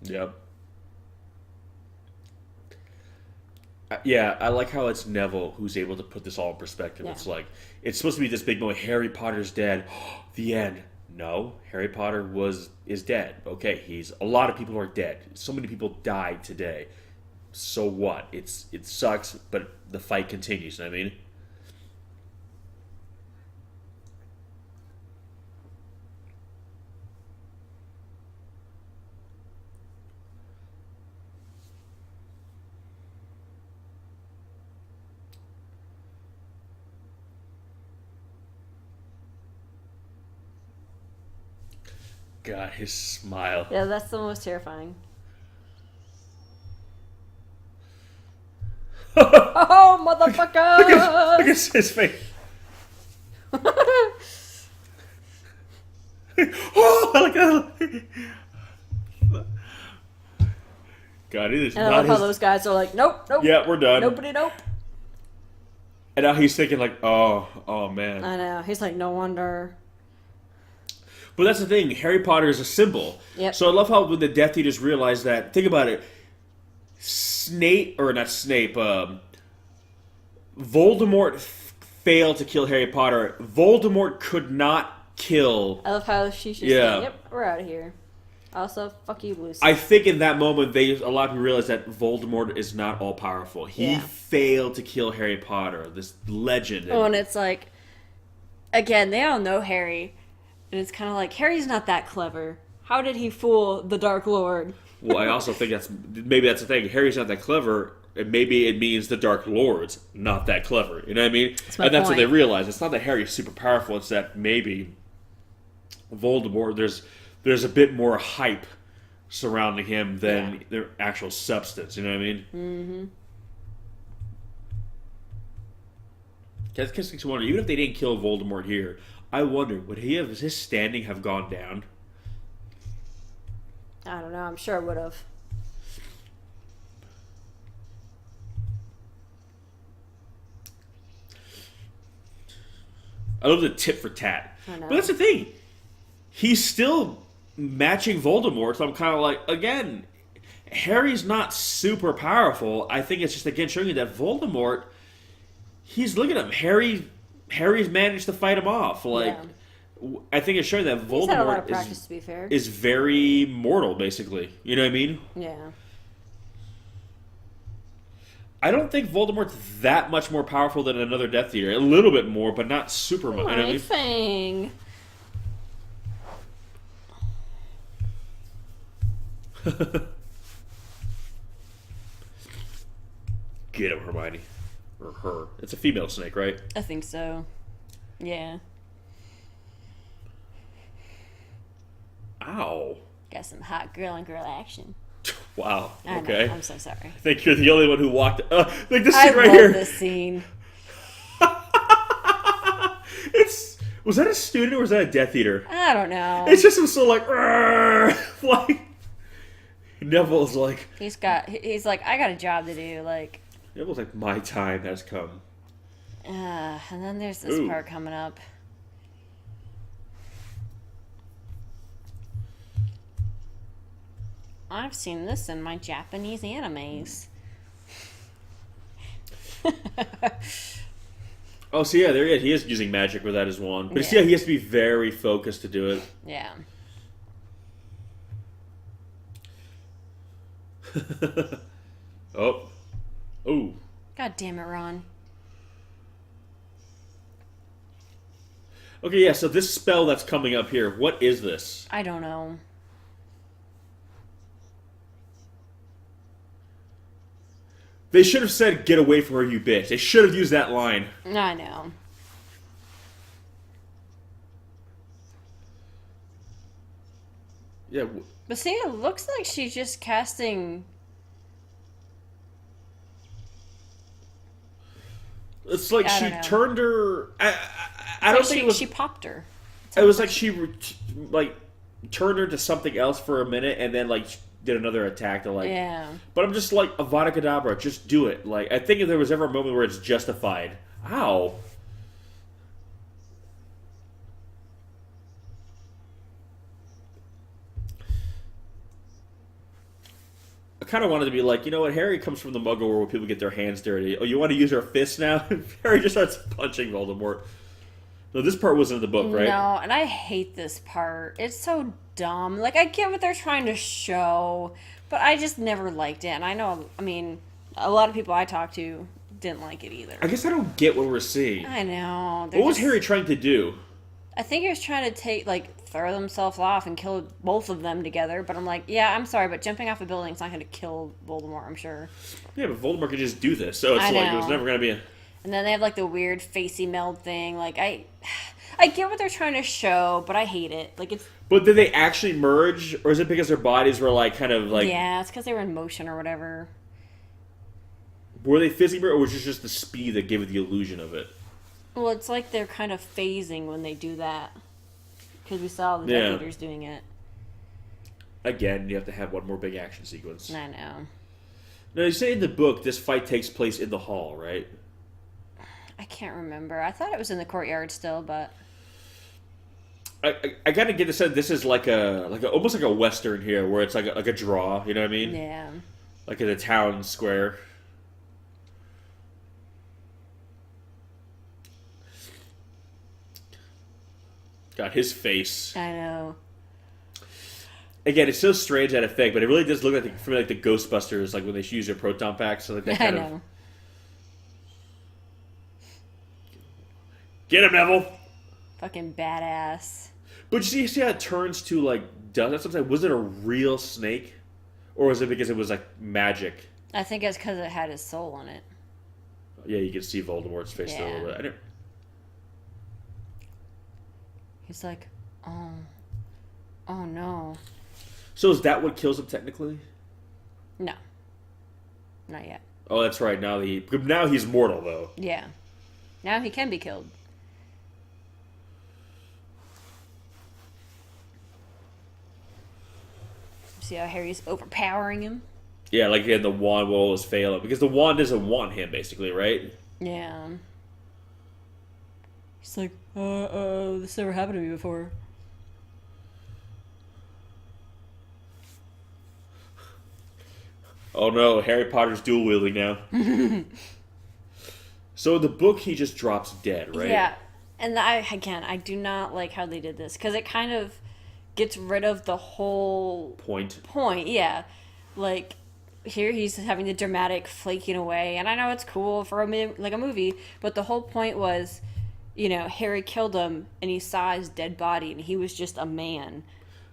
Yep. Yeah, I like how it's Neville who's able to put this all in perspective. Yeah. It's like it's supposed to be this big moment. Harry Potter's dead. The end. No, Harry Potter is dead. Okay, a lot of people are dead. So many people died today. So what? It sucks, but the fight continues. You know what I mean? God, his smile. Yeah, that's the most terrifying. Oh, motherfucker! Look at his face. Oh, I like that. God, it is And I not love how his. those guys are like, nope, nope. Yeah, we're done. Nobody, nope. And now he's thinking like, oh man. I know. He's like, no wonder. But that's the thing. Harry Potter is a symbol. Yep. So I love how when the Death Eaters realize that. Think about it. Voldemort failed to kill Harry Potter. Voldemort could not kill. I love how she's just Yeah. like, yep, we're out of here. Also, fuck you, Lucy. I think in that moment, a lot of people realize that Voldemort is not all powerful. He Yeah. failed to kill Harry Potter, this legend. Oh, and it's like, again, they all know Harry. And it's kind of like, Harry's not that clever. How did he fool the Dark Lord? Well, I also think that's the thing. Harry's not that clever, and maybe it means the Dark Lord's not that clever. You know what I mean? my And that's what point. they realize. It's not that Harry's super powerful. It's that maybe Voldemort. There's a bit more hype surrounding him than their actual substance. You know what I mean? Mm-hmm. That makes me wonder. Even if they didn't kill Voldemort here, I wonder would his standing have gone down? I don't know. I'm sure it would have. I love the tit for tat. I know. But that's the thing. He's still matching Voldemort, so I'm kind of like, again, Harry's not super powerful. I think it's just, again, showing you that Voldemort, look at him. Harry's managed to fight him off. Like, I think it's showing that He's had a lot of Voldemort practice, to be fair. is very mortal, basically. You know what I mean? Yeah. I don't think Voldemort's that much more powerful than another Death Eater. A little bit more, but not super much. You know what I My mean? thing. Get him, Hermione. Or her. It's a female snake, right? I think so. Yeah. Ow. Got some hot girl on girl action. Wow. I Okay. know, I'm so sorry. I think you're the only one who walked. Like this I scene right love here. this scene. Was that a student or was that a Death Eater? I don't know. It's just so like, like Neville's like. He's like, I got a job to do. Like, Neville's like, my time has come. and then there's this part coming up. I've seen this in my Japanese animes. Oh, so yeah, there he is using magic without his wand. But Yeah. yeah, he has to be very focused to do it. Yeah. Oh. Oh. God damn it, Ron. Okay, yeah, so this spell that's coming up here, what is this? I don't know. They should have said, get away from her, you bitch. They should have used that line. I know. Yeah. But see, it looks like she's just casting... It's like I she don't know. turned her... I don't think it was... She popped her. It was like she like turned her to something else for a minute and then like did another attack to like. Yeah. But I'm just like Avada Kedavra, just do it. Like I think if there was ever a moment where it's justified. Ow. I kind of wanted to be like, you know what? Harry comes from the Muggle world where people get their hands dirty. Oh, you want to use your fists now? Harry just starts punching Voldemort. No, this part wasn't in the book, right? No, and I hate this part. It's so dumb. Like, I get what they're trying to show, but I just never liked it. And I know, I mean, a lot of people I talked to didn't like it either. I guess I don't get what we're seeing. I know. What was Harry trying to do? I think he was trying to throw themselves off and kill both of them together. But I'm like, yeah, I'm sorry, but jumping off a building is not going to kill Voldemort, I'm sure. Yeah, but Voldemort could just do this, so it's I like it was know. never going to be a... And then they have like the weird facey meld thing. Like I get what they're trying to show, but I hate it. Like it's. But did they actually merge, or is it because their bodies were like kind of like? Yeah, it's because they were in motion or whatever. Were they physically merged, or was it just the speed that gave it the illusion of it? Well, it's like they're kind of phasing when they do that. Because we saw the Death Eaters doing it. Again, you have to have one more big action sequence. I know. Now, you say in the book this fight takes place in the hall, right? I can't remember. I thought it was in the courtyard still, but I gotta get the sense this is like a almost like a western here, where it's like a draw. You know what I mean? yeah. Like in the town square. God, his face. I know. Again, it's so strange that effect, but it really does look like for me like the Ghostbusters, like when they use their proton packs, so like that I kind know. of. Get him, Neville! Fucking badass. But you see how it turns to like dust? That's what I'm saying. Was it a real snake, or was it because it was like magic? I think it's because it had his soul on it. Yeah, you can see Voldemort's face still a little bit. I didn't... He's like, oh no. So is that what kills him technically? No. Not yet. Oh, that's right. Now he's mortal though. Yeah. Now he can be killed. See how Harry's overpowering him? Yeah, like the wand will always fail him because the wand doesn't want him, basically, right? Yeah. He's like, this never happened to me before. Oh no, Harry Potter's dual wielding now. So in the book, he just drops dead, right? Yeah. And I do not like how they did this because it kind of gets rid of the whole Point. yeah. Like, here he's having the dramatic flaking away, and I know it's cool for a movie, but the whole point was, Harry killed him, and he saw his dead body, and he was just a man.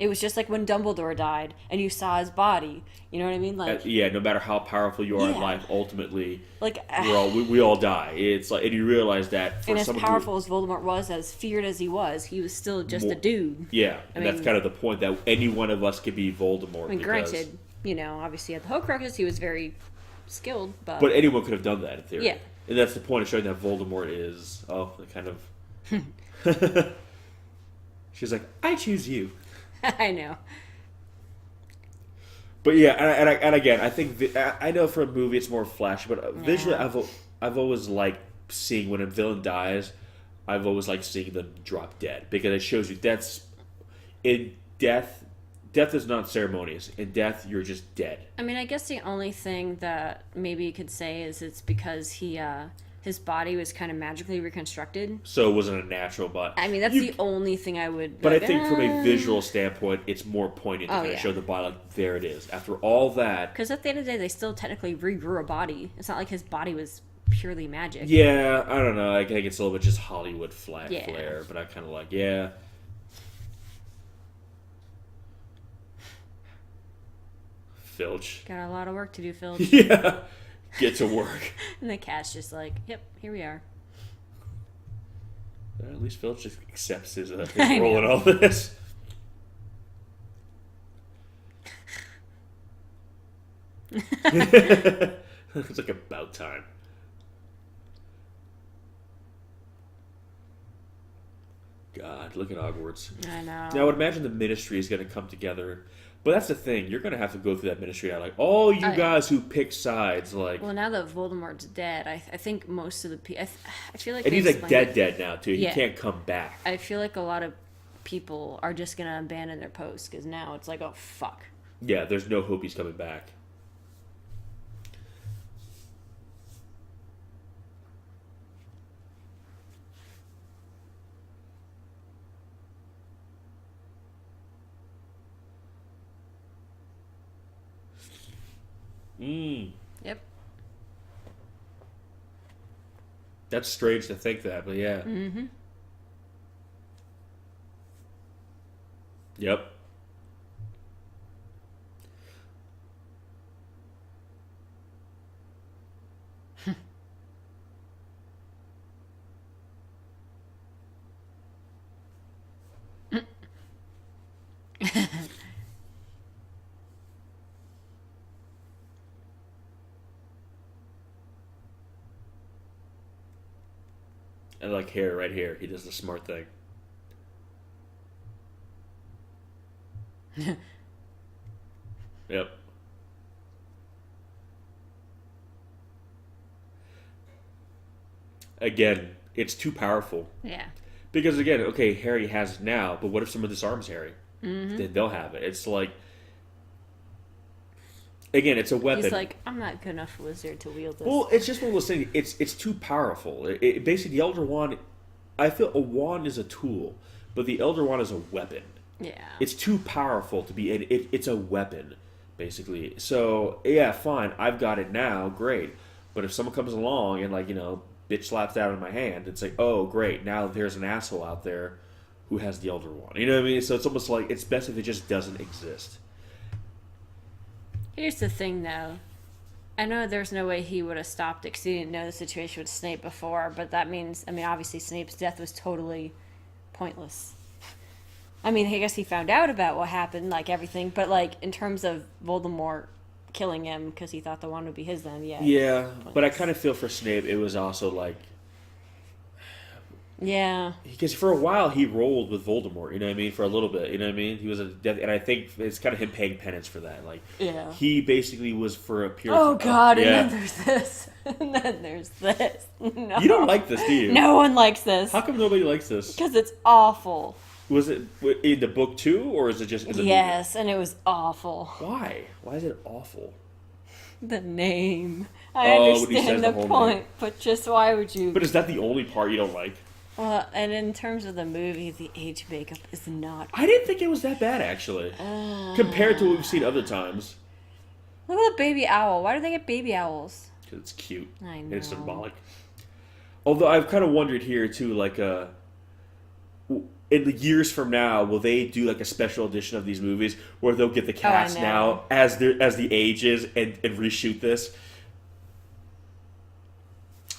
It was just like when Dumbledore died and you saw his body. You know what I mean? Like, Yeah, no matter how powerful you are in Yeah. life, ultimately, like, we all die. It's like, and you realize that for and as someone powerful as Voldemort was, as feared as he was still just a dude. yeah, and that's mean- kind of the point that any one of us could be Voldemort. I mean, granted, you know, obviously at the Horcruxes he was very skilled, but anyone could have done that in theory. Yeah. And that's the point of showing that Voldemort is kind of. She's like, I choose you. I know. But yeah, and again, I think I know for a movie it's more flashy, but visually, I've always liked seeing when a villain dies. I've always liked seeing them drop dead because it shows you in death. Death is not ceremonious. In death, you're just dead. I mean, I guess the only thing that maybe you could say is it's because his body was kind of magically reconstructed. So it wasn't a natural, but I mean, that's the only thing I would. But I think from a visual standpoint, it's more poignant to kind of yeah. show the body like there it is. After all that, Because at the end of the day, they still technically regrew a body. It's not like his body was purely magic. yeah, I don't know. I think it's a little bit just Hollywood flair, but I kind of like, yeah. Filch. Got a lot of work to do, Phil. Yeah. Get to work. And the cat's just like, yep, here we are. At least Filch just accepts his I role in know. all this. It's like about time. God, look at Hogwarts. I know. Now, I would imagine the Ministry is going to come together. But that's the thing. You're going to have to go through that Ministry. Like, all you guys who pick sides, like... Well, now that Voldemort's dead, I think most of the people... I feel like... And they he's like explained it. dead now, too. He Yeah. can't come back. I feel like a lot of people are just going to abandon their posts because now it's like, oh, fuck. Yeah, there's no hope he's coming back. Yep. That's strange to think that, but yeah. Mm-hmm. Yep. And like here, right here, he does the smart thing. Yep. Again, it's too powerful. Yeah. Because again, okay, Harry has it now, but what if someone disarms Harry? Mm-hmm. Then they'll have it. It's like, again, it's a weapon. He's like, I'm not good enough wizard to wield this. Well, it's just one of those things. It's too powerful. Basically, the Elder Wand. I feel a wand is a tool, but the Elder Wand is a weapon. Yeah. It's too powerful to be. It's a weapon, basically. So yeah, fine. I've got it now. Great. But if someone comes along and bitch slaps that out of my hand, it's like, oh great. Now there's an asshole out there who has the Elder Wand. You know what I mean? So it's almost like it's best if it just doesn't exist. Here's the thing, though. I know there's no way he would have stopped it because he didn't know the situation with Snape before, but that means, obviously Snape's death was totally pointless. I guess he found out about what happened, everything, but, in terms of Voldemort killing him because he thought the wand would be his then, yeah. Yeah, but I kind of feel for Snape, it was also like... Yeah. Because for a while he rolled with Voldemort, you know what I mean? For a little bit, you know what I mean? He was a death, and I think it's kind of him paying penance for that. Yeah. He basically was for a period. Oh God! Yeah. And then there's this, and then there's this. No. You don't like this, do you? No one likes this. How come nobody likes this? Because it's awful. Was it in the book too, or is it just in the Yes, and it was awful. movie? Why? Why is it awful? The name. I Oh, when he says understand the the whole point, name. but just why would you? But is that the only part you don't like? Well, and in terms of the movie, the age makeup is not. I didn't think it was that bad, actually. Compared to what we've seen other times. Look at the baby owl. Why do they get baby owls? Because it's cute. I And it's know. symbolic. Although I've kind of wondered here, too, in the years from now, will they do like a special edition of these movies where they'll get the cast know. now as the ages and reshoot this?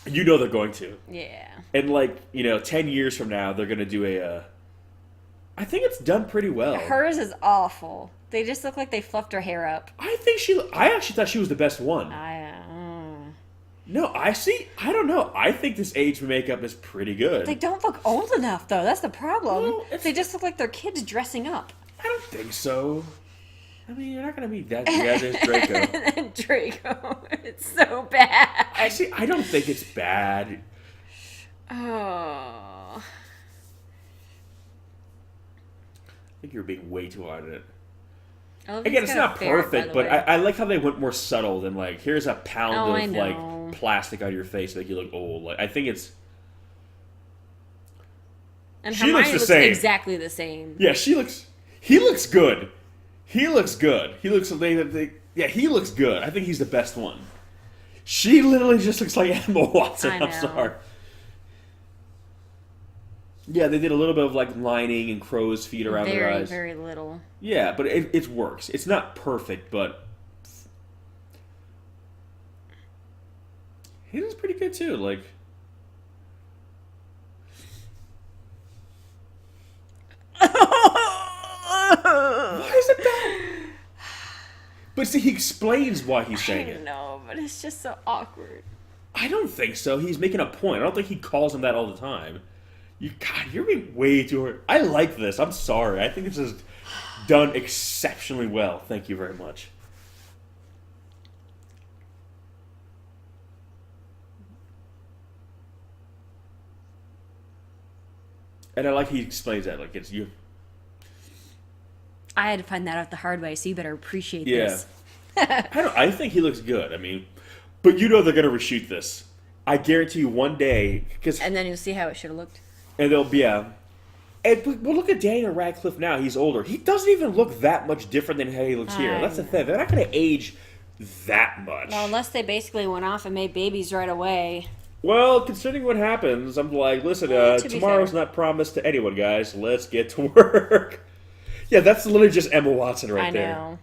You know they're going to. Yeah. And 10 years from now, they're going to do I think it's done pretty well. Hers is awful. They just look like they fluffed her hair up. I actually thought she was the best one. No, I don't know. I think this age makeup is pretty good. They don't look old enough, though. That's the problem. Well, they just look like they're kids dressing up. I don't think so. I mean, you're not going to be that young as Draco. And Draco. It's so bad. I don't think it's bad. Oh. I think you're being way too hard on it. Again, it's not perfect, but I like how they went more subtle than here's a pound of plastic on your face to make you look old. I think it's. And Hermione looks exactly the same. Yeah, he looks good. He looks good. He looks he looks good. I think he's the best one. She literally just looks like Emma Watson. I'm sorry. Yeah, they did a little bit of lining and crow's feet around their eyes. Very little. Yeah, but it works. It's not perfect, but he was pretty good too. Why is it bad? But see, he explains why he's saying it. I know, but it's just so awkward. I don't think so. He's making a point. I don't think he calls him that all the time. You're being way too hard. I like this. I'm sorry. I think this is done exceptionally well. Thank you very much. And I like he explains that. It's you. I had to find that out the hard way, so you better appreciate this. I think he looks good. I mean, but they're going to reshoot this. I guarantee you one day. And then you'll see how it should have looked. And they'll be, but look at Daniel Radcliffe now. He's older. He doesn't even look that much different than how he looks here. That's the thing. They're not going to age that much. Well, unless they basically went off and made babies right away. Well, considering what happens, I'm like, listen, tomorrow's not promised to anyone, guys. Let's get to work. Yeah, that's literally just Emma Watson right there. I know.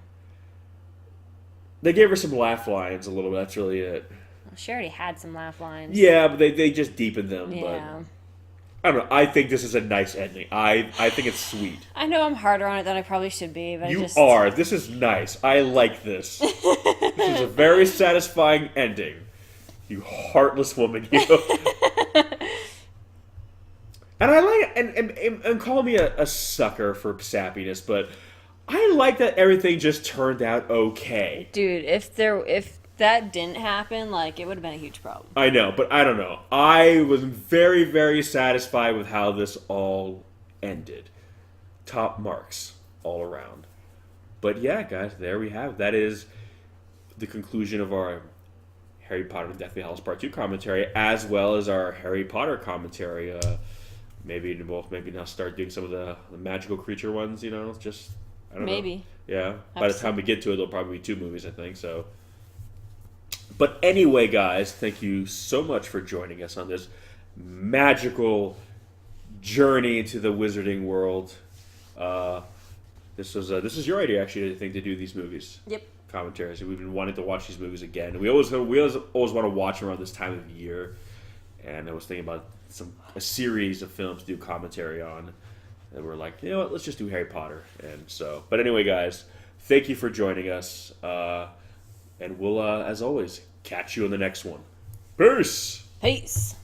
They gave her some laugh lines a little bit. That's really it. Well, she already had some laugh lines. Yeah, but they just deepened them. Yeah. But I don't know. I think this is a nice ending. I think it's sweet. I know I'm harder on it than I probably should be, but you are. This is nice. I like this. This is a very satisfying ending. You heartless woman, you. And I like and call me a sucker for sappiness, but I like that everything just turned out okay. Dude, if that didn't happen, it would have been a huge problem. I know, but I don't know. I was very, very satisfied with how this all ended. Top marks all around. But yeah, guys, there we have it. That is the conclusion of our Harry Potter and Deathly Hallows Part 2 commentary, as well as our Harry Potter commentary. Maybe we'll now start doing some of the magical creature ones, just, I don't know. Maybe. Yeah. By the time we get to it, there'll probably be 2 movies, I think, so. But anyway, guys, thank you so much for joining us on this magical journey into the wizarding world. This is your idea, actually, I think, to do these movies. Yep. Commentaries. We've been wanting to watch these movies again. We always want to watch them around this time of year. And I was thinking about a series of films to do commentary on. And we're like, you know what, let's just do Harry Potter. And so, but anyway, guys, thank you for joining us. And we'll, as always, catch you in the next one. Peace! Peace!